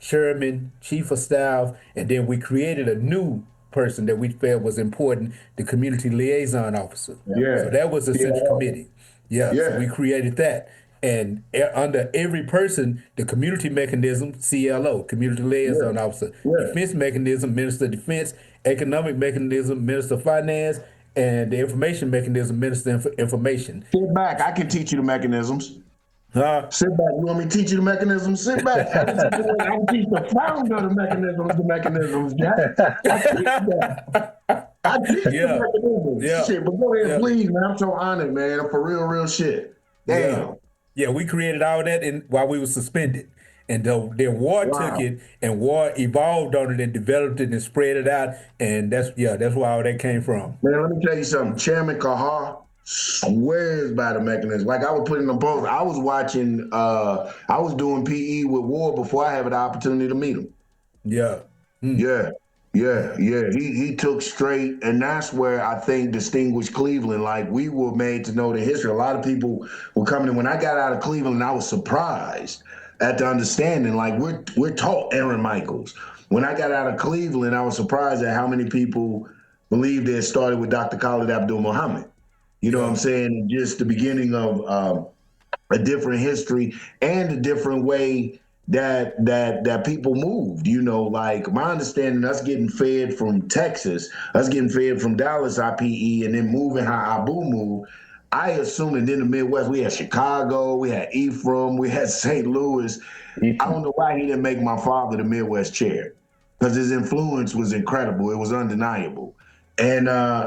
Chairman, Chief of Staff, and then we created a new person that we felt was important, the Community Liaison Officer. Yeah. So that was the Central Committee. Yeah, so we created that. And under every person, the community mechanism, CLO, Community Liaison Officer, defense mechanism, Minister of Defense, economic mechanism, Minister of Finance, and the information mechanism, Minister of Information. Sit back. I can teach you the mechanisms. Huh? Sit back. You want me to teach you the mechanisms? Sit back. I can teach the founder of the mechanisms. I teach the mechanisms. Yeah. Shit, but go ahead, please, man. I'm so honored, man. For real shit. Damn. Yeah, we created all that while we were suspended. And then War took it, and War evolved on it and developed it and spread it out. And that's where all that came from. Man, let me tell you something. Chairman Kahar swears by the mechanism. Like I was putting them both. I was watching, I was doing PE with War before I had the opportunity to meet him. Yeah. Yeah. He took straight, and that's where I think distinguished Cleveland. Like we were made to know the history. A lot of people were coming in. When I got out of Cleveland, I was surprised at the understanding. Like we're taught Aaron Michaels. When I got out of Cleveland, I was surprised at how many people believed it started with Dr. Khalid Abdul Muhammad. You know what I'm saying? Just the beginning of a different history and a different way that people moved. You know, like my understanding, us getting fed from Texas, us getting fed from Dallas IPE, and then moving how Abu moved. I assume that in the Midwest we had Chicago, we had Ephraim, we had St. Louis. I don't know why he didn't make my father the Midwest chair, because his influence was incredible. It was undeniable, and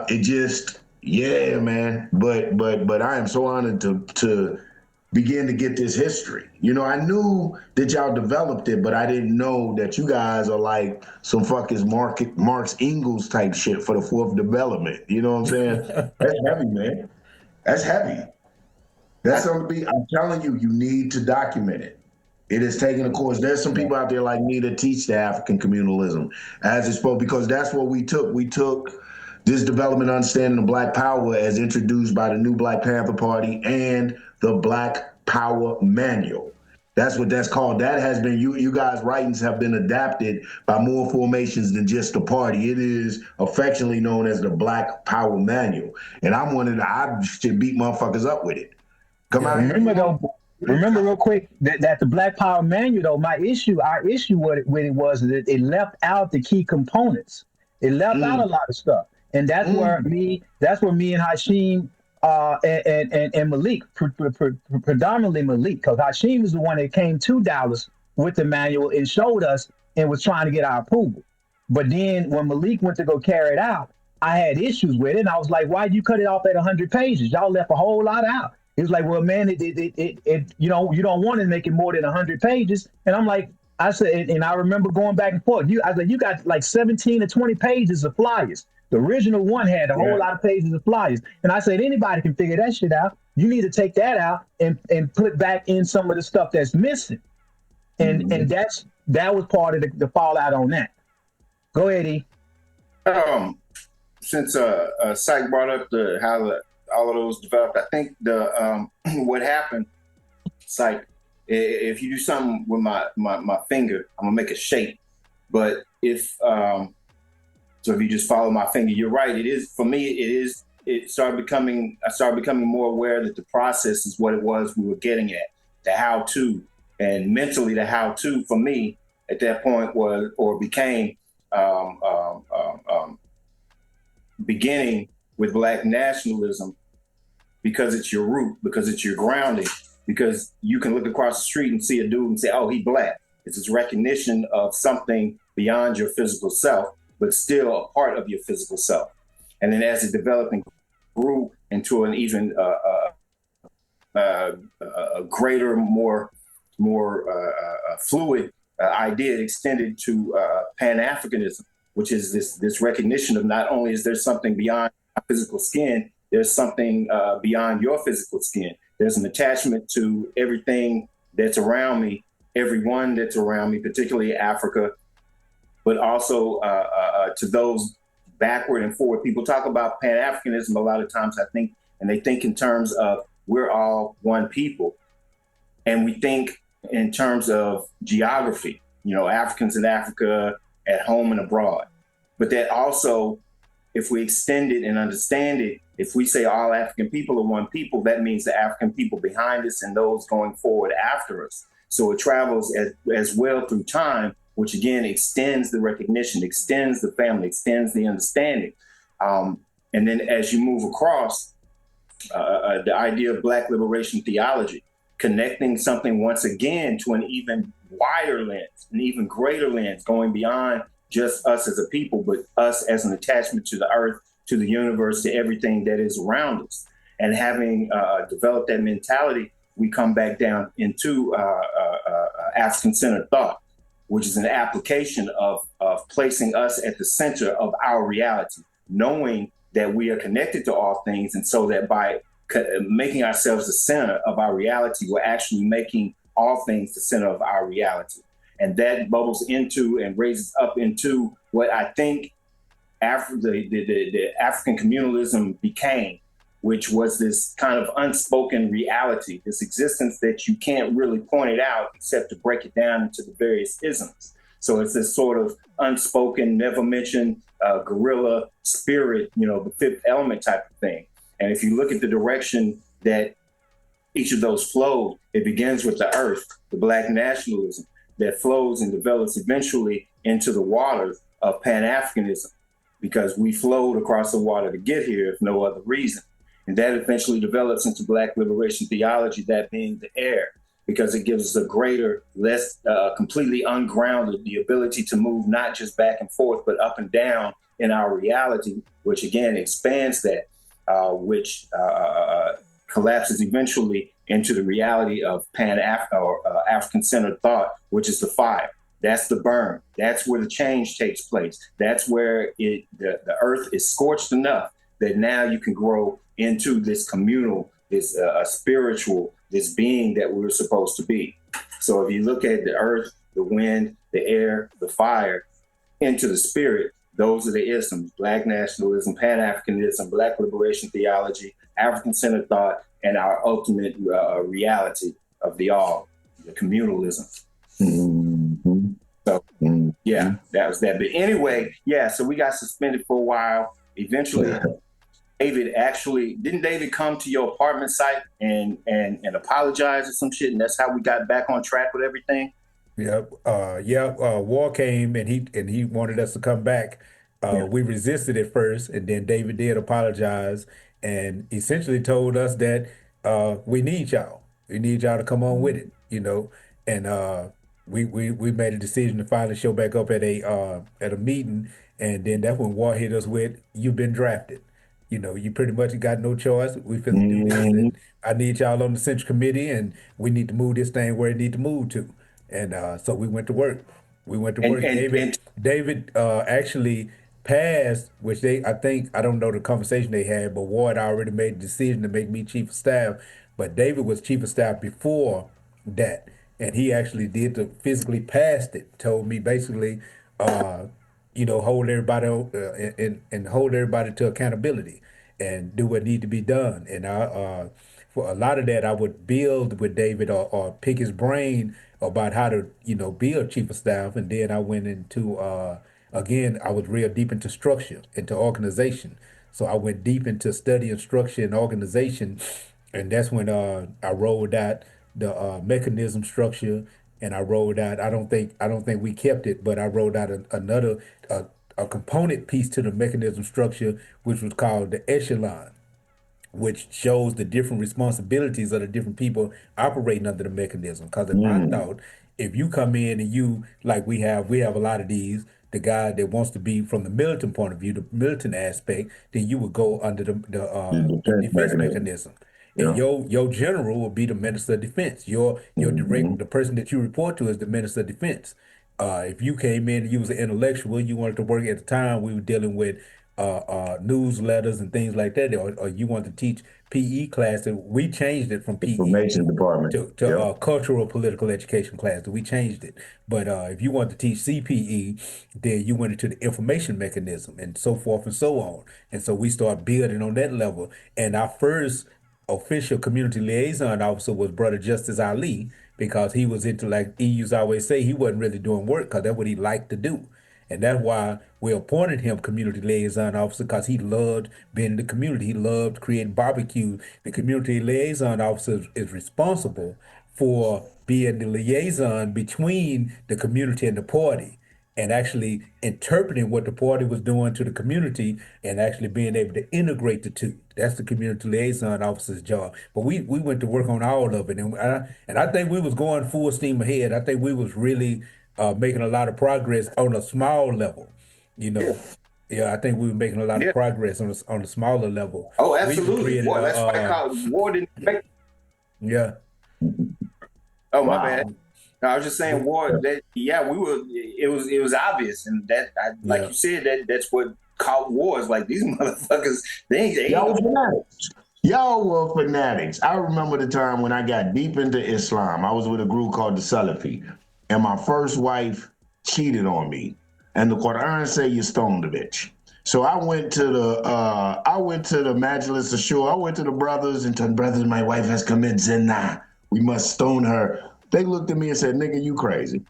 it just. Yeah, man. But I am so honored to begin to get this history. You know, I knew that y'all developed it, but I didn't know that you guys are like some fucking Marx Engels type shit for the fourth development. You know what I'm saying? That's heavy, man. That's heavy. That's something to be. I'm telling you, you need to document it. It is taking a course. There's some people out there like me that teach the African communalism as it's supposed, because that's what we took. We took this development understanding of Black Power as introduced by the new Black Panther Party and the Black Power Manual. That's what that's called. That has been you guys' writings have been adapted by more formations than just the party. It is affectionately known as the Black Power Manual. And I'm one of the I should beat motherfuckers up with it. Come out here. Remember real quick that the Black Power Manual, though, our issue with it was that it left out the key components. It left out a lot of stuff, and that's where me and Hashim and Malik, predominantly Malik, because Hashim was the one that came to Dallas with the manual and showed us and was trying to get our approval. But then when Malik went to go carry it out, I had issues with it, and I was like, "Why'd you cut it off at 100 pages? Y'all left a whole lot out." He was like, "Well, man, it you don't want to make it more than 100 pages." And I'm like, I said, and I remember going back and forth. I was like, "You got like 17 or 20 pages of flyers. The original one had a whole lot of pages of flyers." And I said, "Anybody can figure that shit out. You need to take that out and put back in some of the stuff that's missing." And that was part of the fallout on that. Go ahead, E. Since Syke brought up how all of those developed, I think what happened, Syke, if you do something with my finger, I'm gonna make a shape. But so if you just follow my finger, you're right. It is, for me, I started becoming more aware that the process is what it was we were getting at, the how-to. And mentally, the how-to for me at that point was, or became, beginning with Black nationalism, because it's your root, because it's your grounding, because you can look across the street and see a dude and say, "Oh, he Black." It's this recognition of something beyond your physical self, but still a part of your physical self. And then as it developed and grew into an even a greater, more fluid idea, it extended to Pan-Africanism, which is this recognition of not only is there something beyond my physical skin, there's something beyond your physical skin. There's an attachment to everything that's around me, everyone that's around me, particularly Africa, but also to those backward and forward. People talk about Pan-Africanism a lot of times, I think, and they think in terms of we're all one people. And we think in terms of geography, Africans in Africa, at home and abroad. But that also, if we extend it and understand it, if we say all African people are one people, that means the African people behind us and those going forward after us. So it travels as well through time, which again extends the recognition, extends the family, extends the understanding. And then as you move across, the idea of Black liberation theology, connecting something once again to an even wider lens, an even greater lens, going beyond just us as a people, but us as an attachment to the earth, to the universe, to everything that is around us. And having developed that mentality, we come back down into African-centered thought, which is an application of placing us at the center of our reality, knowing that we are connected to all things, and so that by making ourselves the center of our reality, we're actually making all things the center of our reality. And that bubbles into and raises up into what I think the African communalism became, which was this kind of unspoken reality, this existence that you can't really point it out except to break it down into the various isms. So it's this sort of unspoken, never mentioned guerrilla spirit, the fifth element type of thing. And if you look at the direction that each of those flowed, it begins with the earth, the Black nationalism that flows and develops eventually into the waters of Pan-Africanism, because we flowed across the water to get here, if no other reason. And that eventually develops into Black liberation theology, that being the air, because it gives us a greater, less completely ungrounded, the ability to move not just back and forth, but up and down in our reality, which again expands that, which collapses eventually into the reality of African-centered thought, which is the fire. That's the burn. That's where the change takes place. That's where the earth is scorched enough that now you can grow into this communal, this spiritual, this being that we were supposed to be. So if you look at the earth, the wind, the air, the fire, into the spirit, those are the isms: Black nationalism, Pan-Africanism, Black liberation theology, African-centered thought, and our ultimate reality of the all. communalism. Mm-hmm. So Mm-hmm. yeah, that was that. But anyway, yeah, so we got suspended for a while. Eventually, David come to your apartment site and apologize or some shit, and that's how we got back on track with everything? Yep. War came and he wanted us to come back. We resisted at first, and then David did apologize and essentially told us that we need y'all. We need y'all to come on with it, you know. And we made a decision to finally show back up at a meeting, and then that's when War hit us with, "You've been drafted. You know, you pretty much got no choice. We finna do this, Mm-hmm. and I need y'all on the Central Committee, and we need to move this thing where it need to move to." And so we went to work. We went to And work. and and David actually passed, which I think, I don't know the conversation they had, but Ward already made the decision to make me chief of staff. But David was chief of staff before that, and he actually did physically passed it. Told me basically, uh, hold everybody and hold everybody to accountability and do what need to be done. And for a lot of that, I would build with David or pick his brain about how to, be a chief of staff. And then I went into, again, I was real deep into structure, into organization. So I went deep into studying structure and organization. And that's when I rolled out the mechanism structure, and I rolled out. I don't think we kept it, but I rolled out another a component piece to the mechanism structure, which was called the echelon, which shows the different responsibilities of the different people operating under the mechanism. Because in my thought, if you come in and we have a lot of these, the guy that wants to be from the militant point of view, the militant aspect, then you would go under The the defense defense mechanism. mechanism. And Yeah. your general will be the minister of defense. Your Mm-hmm. direct the person that you report to is the minister of defense. If you came in and you was an intellectual, you wanted to work at the time, we were dealing with newsletters and things like that, or you wanted to teach PE class. And we changed it from PE Information department. to Yep. cultural political education class. We changed it. But if you want to teach CPE, then you went into the information mechanism and so forth and so on. And so we start building on that level. And our first official community liaison officer was Brother Justice Ali, because he was into, like EUs always say, he wasn't really doing work because that's what he liked to do. And that's why we appointed him community liaison officer, because he loved being in the community. He loved creating barbecue. The community liaison officer is responsible for being the liaison between the community and the party, and actually interpreting what the party was doing to the community and actually being able to integrate the two. That's the community liaison officer's job. But we went to work on all of it, and I think we was going full steam ahead. I think we was really making a lot of progress on a small level, you yeah, know. Yeah, I think we were making a lot of yeah. progress on a smaller level. Oh, We even absolutely. created Boy, that's why I call it War didn't expect. yeah, Oh, my Wow. bad. No, I was just saying War. That we were. It was obvious, and like yeah, you said, that's what caught wars. Like these motherfuckers, they Y'all ain't. were fanatics. Y'all were fanatics. I remember the time when I got deep into Islam. I was with a group called the Salafi, and my first wife cheated on me. And the Quran say you stoned the bitch. So I went to the Majlis Ashur. I went to the brothers and told brothers, my wife has committed zina. We must stone her. They looked at me and said, "Nigga, you crazy."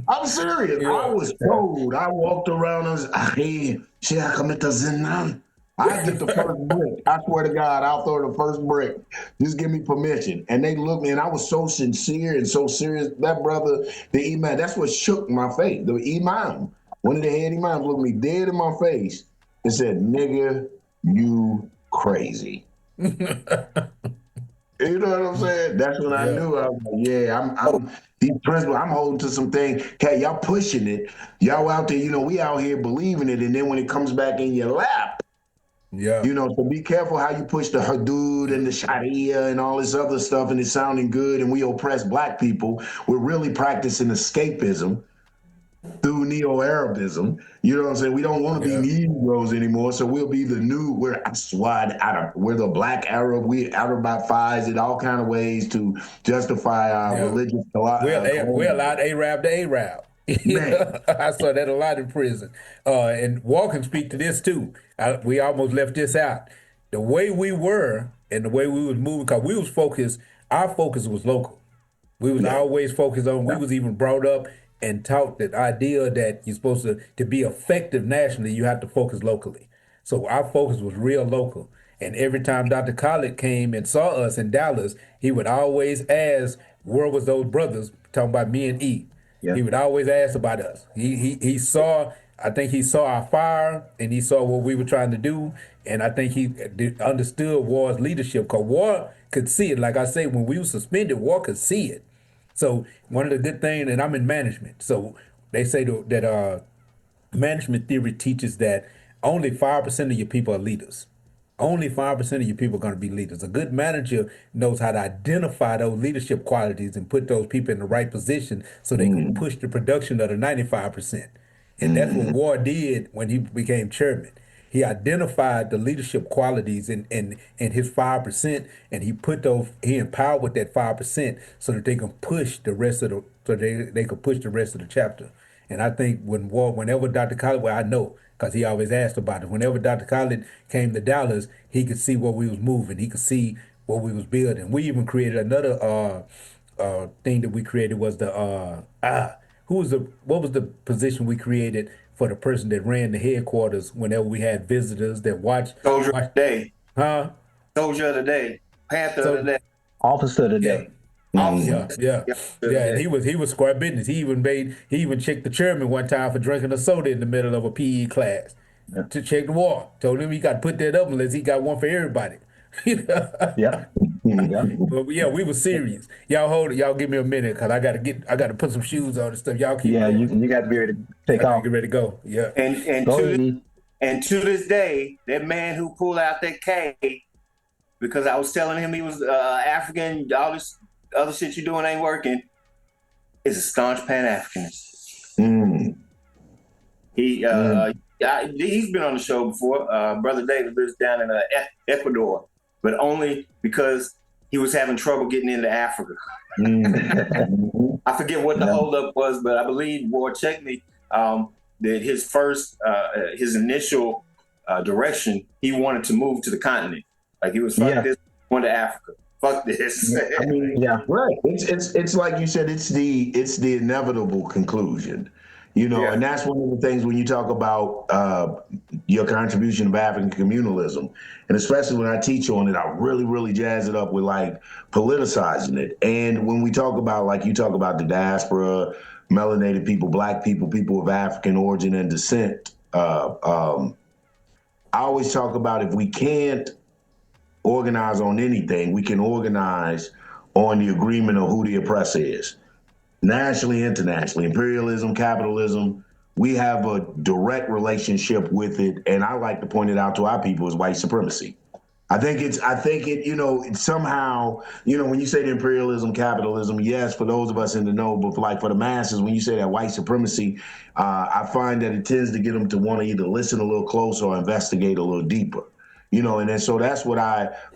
I'm serious. I yeah, was told. I walked around and was, hey, she commit a zina. I get the first brick. I swear to God, I'll throw the first brick. Just give me permission. And they looked me, and I was so sincere and so serious. That brother, the imam, that's what shook my faith. The imam, one of the head imams, looked me dead in my face and said, "Nigga, you crazy." You know what I'm saying? That's when I yeah, knew. I was like, yeah, I'm these principles. I'm holding to some things. Okay, y'all pushing it. Y'all out there, we out here believing it. And then when it comes back in your lap, yeah, so be careful how you push the hudud and the sharia and all this other stuff, and it's sounding good. And we oppress black people. We're really practicing escapism through neo-Arabism. You know what I'm saying? We don't want to be yeah, Negroes anymore, so we'll be we're Aswad Arab. We're the black Arab. We Arabifies it all kind of ways to justify our yeah. religious We allowed Arab to Arab. man. I saw that a lot in prison. And Walt can speak to this too. We almost left this out. The way we were and the way we was moving, because we was focused our focus was local. We was always focused on. We was even brought up and taught that idea that you're supposed to be effective nationally, you have to focus locally. So our focus was real local. And every time Dr. Khaled came and saw us in Dallas, he would always ask, "Where was those brothers?" Talking about me and E. Yeah. He would always ask about us. He saw. I think he saw our fire and he saw what we were trying to do, and I think he understood War's leadership because War could see it. Like I say, when we were suspended, War could see it. So one of the good things, and I'm in management, so they say that management theory teaches that only 5% of your people are leaders. Only 5% of your people are going to be leaders. A good manager knows how to identify those leadership qualities and put those people in the right position so they can push the production of the 95%. And that's what Ward did when he became chairman. He identified the leadership qualities in his 5%, and he empowered with that 5% so that they can push the rest of they could push the rest of the chapter. And I think whenever Dr. Khaled, well, I know because he always asked about it. Whenever Dr. Khaled came to Dallas, he could see what we was moving. He could see what we was building. We even created another thing that we created was what was the position we created for the person that ran the headquarters whenever we had visitors that watched? Soldier of the day. Huh? Soldier of the day. Panther of the day. Officer today. Officer. Yeah. And he was square business. He even checked the chairman one time for drinking a soda in the middle of a PE class to check the wall. Told him he got to put that up unless he got one for everybody. Yeah. But yeah, we were serious. Y'all hold it. Y'all give me a minute because I gotta put some shoes on and stuff. Y'all keep Yeah, going. you got to be ready to take I off. get ready to go. Yeah. And to this day, that man who pulled out that K, because I was telling him he was African, all this other shit you're doing ain't working, is a staunch Pan-Africanist. He's been on the show before. Brother David lives down in Ecuador, but only because he was having trouble getting into Africa. I forget what the holdup was, but I believe Ward checked me that his initial direction, he wanted to move to the continent. Like he was fuck this, going to Africa. Fuck this. I mean, right. It's like you said. It's the inevitable conclusion. And that's one of the things when you talk about your contribution of African communalism, and especially when I teach on it, I really, really jazz it up with like politicizing it. And when we talk about, like you talk about the diaspora, melanated people, black people, people of African origin and descent, I always talk about if we can't organize on anything, we can organize on the agreement of who the oppressor is. Nationally, internationally, imperialism, capitalism, we have a direct relationship with it. And I like to point it out to our people as white supremacy. I think it's somehow, when you say the imperialism, capitalism, yes, for those of us in the know, but for the masses, when you say that white supremacy, I find that it tends to get them to want to either listen a little closer or investigate a little deeper. And then so that's what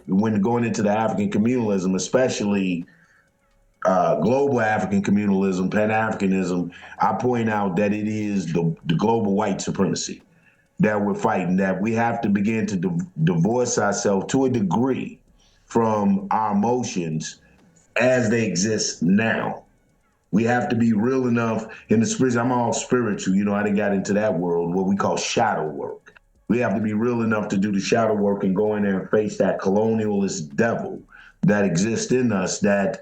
when going into the African communalism, especially global African communalism, Pan-Africanism, I point out that it is the global white supremacy that we're fighting, that we have to begin to divorce ourselves to a degree from our emotions as they exist now. We have to be real enough in the spirit. I'm all spiritual, I done got into that world, what we call shadow work. We have to be real enough to do the shadow work and go in there and face that colonialist devil that exists in us that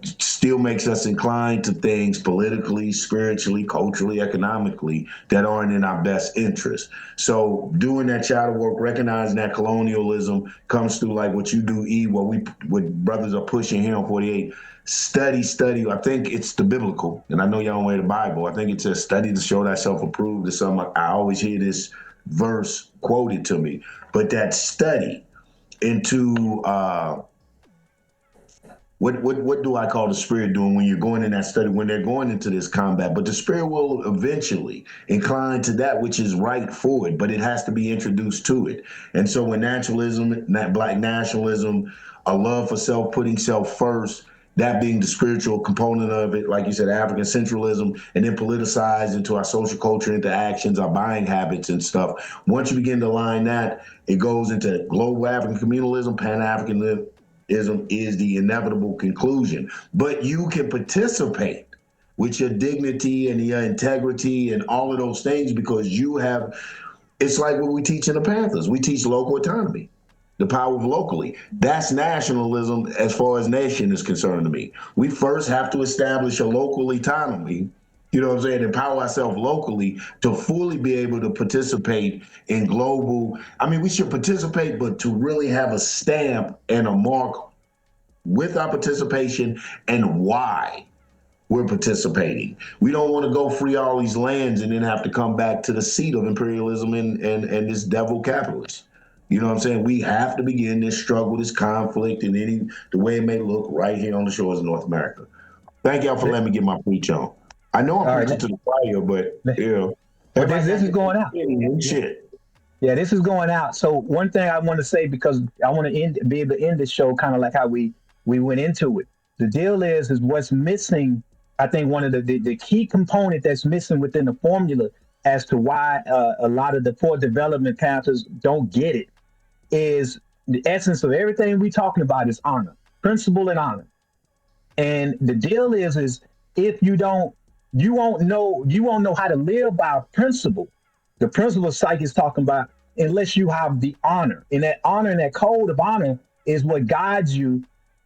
still makes us inclined to things politically, spiritually, culturally, economically that aren't in our best interest. So doing that shadow work, recognizing that colonialism comes through like what you do, E, what brothers are pushing here on 48. Study. I think it's the biblical, and I know y'all don't wear the Bible. I think it says study to show thyself approved or something. I always hear this verse quoted to me, but that study into what do I call the spirit doing when you're going in that study, when they're going into this combat? But the spirit will eventually incline to that which is right for it, but it has to be introduced to it. And so when naturalism, black nationalism, a love for self, putting self first, that being the spiritual component of it, like you said, African centralism, and then politicized into our social culture interactions, our buying habits and stuff. Once you begin to line that, it goes into global African communalism, Pan-Africanism, capitalism is the inevitable conclusion. But you can participate with your dignity and your integrity and all of those things because you have, it's like what we teach in the Panthers. We teach local autonomy, the power of locally. That's nationalism as far as nation is concerned to me. We first have to establish a local autonomy, you know what I'm saying, empower ourselves locally to fully be able to participate in global. I mean, we should participate, but to really have a stamp and a mark with our participation and why we're participating. We don't want to go free all these lands and then have to come back to the seat of imperialism and this devil capitalist. You know what I'm saying? We have to begin this struggle, this conflict, and the way it may look right here on the shores of North America. Thank y'all for letting me get my preach on. I know I'm preaching to the choir, but But this is going out. Shit. Yeah, this is going out. So one thing I want to say, because I want to be able to end the show kind of like how we went into it. The deal is what's missing. I think one of the key component that's missing within the formula as to why a lot of the poor development Panthers don't get it is the essence of everything we're talking about is honor, principle and honor. And the deal is if you won't know how to live by principle. The principle Psych is talking about unless you have the honor. And that honor and that code of honor is what guides you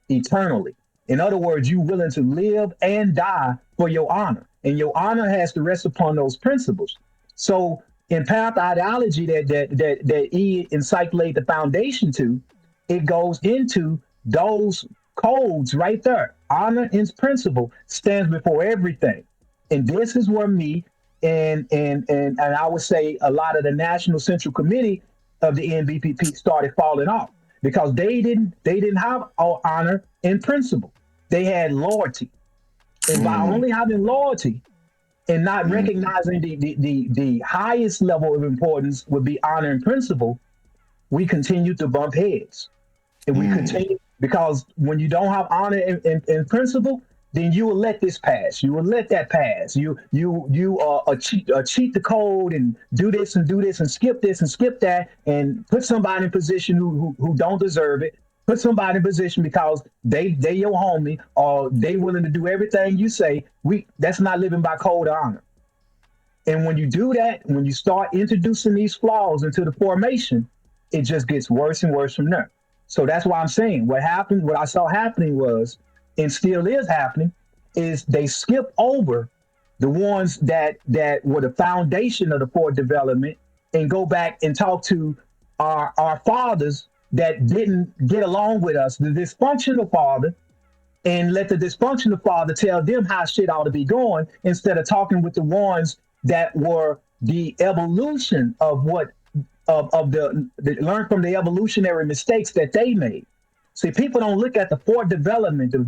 eternally. In other words, you willing to live and die for your honor. And your honor has to rest upon those principles. So in Panther ideology that E and Psych laid the foundation to, it goes into those codes right there. Honor and principle stands before everything. And this is where me and I would say a lot of the National Central Committee of the NBPP started falling off because they didn't have honor and principle. They had loyalty. And by only having loyalty and not recognizing the highest level of importance would be honor and principle, we continue to bump heads. And we continue, because when you don't have honor and principle, then you will let this pass. You will let that pass. You cheat the code and do this and skip this and skip that and put somebody in position who don't deserve it. Put somebody in position because they your homie or they willing to do everything you say. That's not living by code of honor. And when you do that, when you start introducing these flaws into the formation, it just gets worse and worse from there. So that's why I'm saying what I saw happening was, and still is happening, is they skip over the ones that were the foundation of the poor development and go back and talk to our fathers that didn't get along with us, the dysfunctional father, and let the dysfunctional father tell them how shit ought to be going instead of talking with the ones that were the evolution of what learn from the evolutionary mistakes that they made. See, people don't look at the development of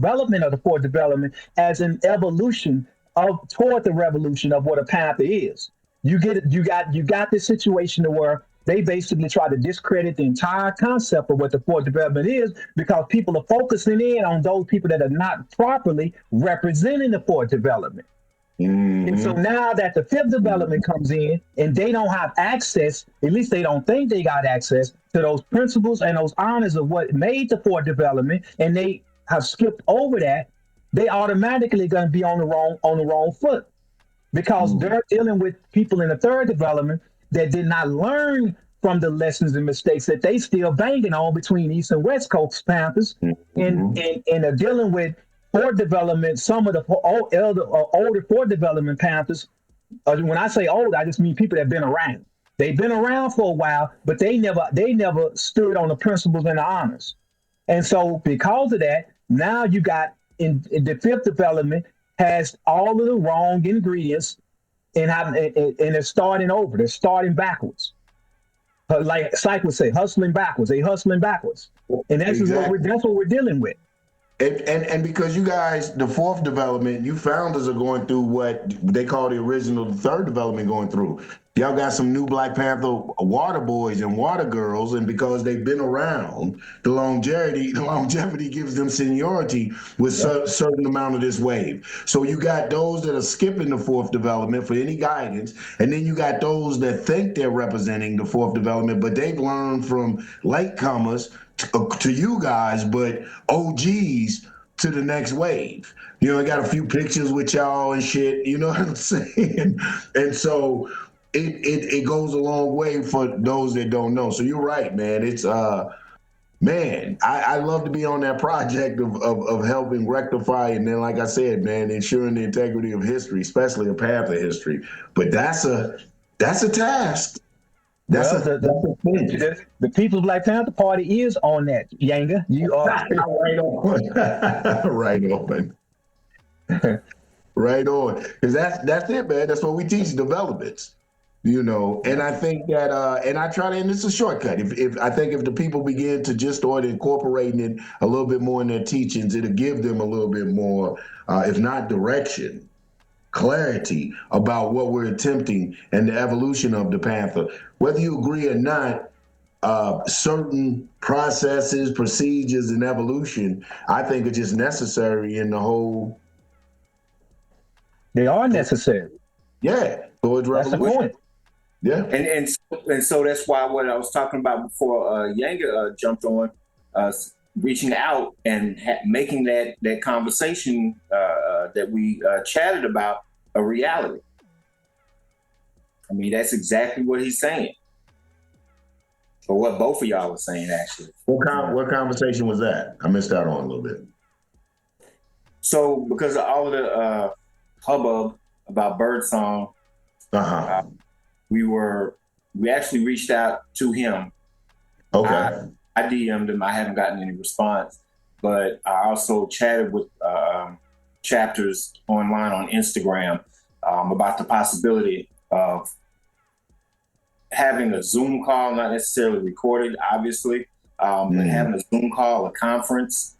the poor development as an evolution toward the revolution of what a Panther is. You got this situation where they basically try to discredit the entire concept of what the poor development is because people are focusing in on those people that are not properly representing the poor development. And so now that the fifth development comes in and they don't have access, at least they don't think they got access to those principles and those honors of what made the fourth development, and they have skipped over that, they automatically going to be on the wrong foot because they're dealing with people in the third development that did not learn from the lessons and mistakes that they still banging on between East and West Coast Panthers, and are dealing with fourth development, some of the older fourth development Panthers. When I say old, I just mean people that have been around. They've been around for a while, but they never stood on the principles and the honors. And so because of that, now you got in the fifth development has all of the wrong ingredients and they're starting over. They're starting backwards. But like Psych would say, hustling backwards. They hustling backwards. And that's what we're dealing with. And because you guys, the fourth development, you founders are going through what they call the third development going through. y'all got some new Black Panther water boys and water girls, and because they've been around, the longevity gives them seniority with certain amount of this wave. So you got those that are skipping the fourth development for any guidance, and then you got those that think they're representing the fourth development, but they've learned from latecomers to you guys, but OGs to the next wave. You know, I got a few pictures with y'all and shit, you know what I'm saying? And so it goes a long way for those that don't know. So you're right, man. It's man, I love to be on that project of helping rectify, and then, like I said, man, ensuring the integrity of history, especially a Panther history. But that's a task. The People's Black Panther Party is on that, Yanga. You are right on. Right on. Right on. Because that's it, man. That's what we teach, developments. You know, and I think that, and I try to, and it's a shortcut. If I think if the people begin to just start incorporating it a little bit more in their teachings, it'll give them a little bit more, if not direction, clarity about what we're attempting and the evolution of the Panther. Whether you agree or not, certain processes, procedures, and evolution, I think are just necessary in the whole. They are necessary. Yeah, towards that's revolution. The point. Yeah, and so that's why what I was talking about before Yanga jumped on, reaching out and making that conversation that we chatted about a reality. I mean, that's exactly what he's saying, or what both of y'all were saying, actually. What conversation was that? I missed out on a little bit. So, because of all of the hubbub about birdsong, we actually reached out to him. Okay. I DM'd him. I haven't gotten any response, but I also chatted with chapters online on Instagram about the possibility of having a Zoom call, not necessarily recorded, obviously, but having a Zoom call, a conference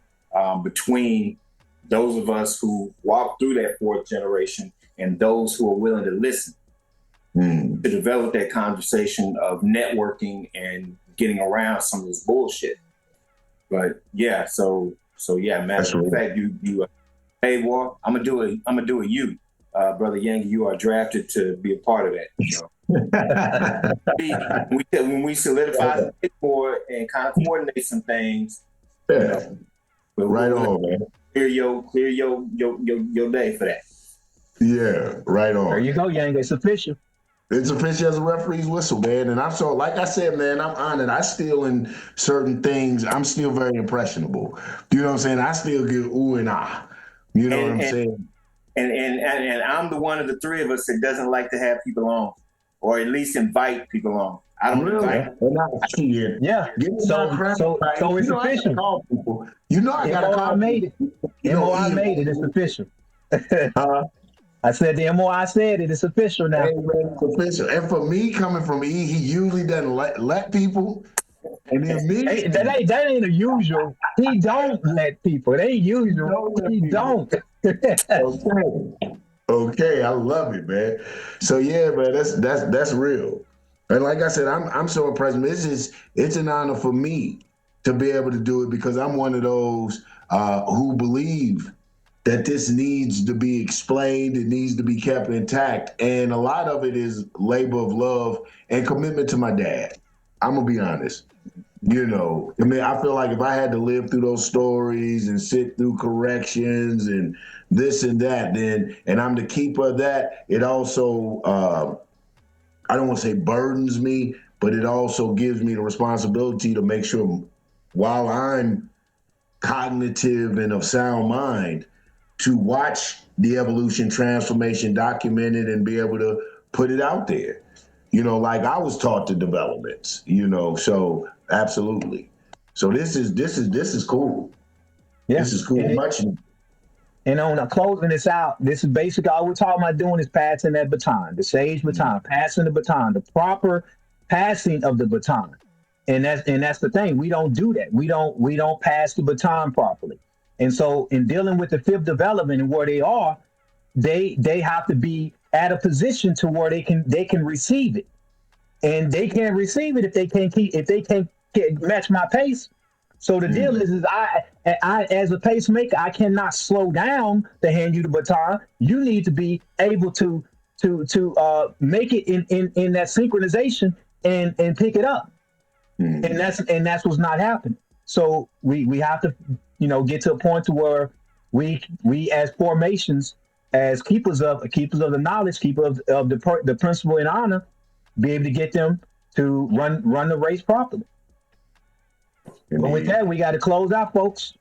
between those of us who walked through that fourth generation and those who are willing to listen. To develop that conversation of networking and getting around some of this bullshit. But yeah, so yeah, matter of fact, you hey, War, I'm gonna do a you, brother Yang. You are drafted to be a part of that. So. when we solidify it more and kind of coordinate some things, yeah, you know, right on, man. Clear your day for that. Yeah, right on. There you go, Yang. It's official. It's official as a referee's whistle, man. And I'm so, like I said, man, I'm honored. I still, in certain things, I'm still very impressionable. You know what I'm saying? I still get ooh and ah. You know what I'm saying? And I'm the one of the three of us that doesn't like to have people on, or at least invite people on. I don't invite. Yeah. So it's official. Call people. You know, I gotta call. Made it. MOI made it. It's official. I said the MOI said it. It's official now. It's official. And for me, coming from E, he usually doesn't let people. And then me, that ain't a usual. He don't let people. It ain't usual. He don't. Okay, I love it, man. So yeah, man, that's real. And like I said, I'm so impressed. It's an honor for me to be able to do it because I'm one of those who believe that this needs to be explained, it needs to be kept intact. And a lot of it is labor of love and commitment to my dad. I'm gonna be honest. You know, I mean, I feel like if I had to live through those stories and sit through corrections and this and that, then, and I'm the keeper of that, it also, I don't want to say burdens me, but it also gives me the responsibility to make sure while I'm cognitive and of sound mind, to watch the evolution, transformation documented and be able to put it out there. You know, like I was taught the developments, you know, so absolutely. So this is cool. Yeah. This is cool. And on closing this out, this is basically all we're talking about doing is passing that baton, the sage baton, passing the baton, the proper passing of the baton. And that's the thing. We don't do that. We don't pass the baton properly. And so in dealing with the fifth development and where they are, they have to be at a position to where they can receive it, and they can't receive it if they can't match my pace. So the deal is I as a pacemaker, I cannot slow down to hand you the baton. You need to be able to make it in that synchronization and pick it up, and that's what's not happening. So we have to get to a point to where we as formations, as keepers of the knowledge, keepers of the principle and honor, be able to get them to run the race properly. But with that, we got to close out, folks.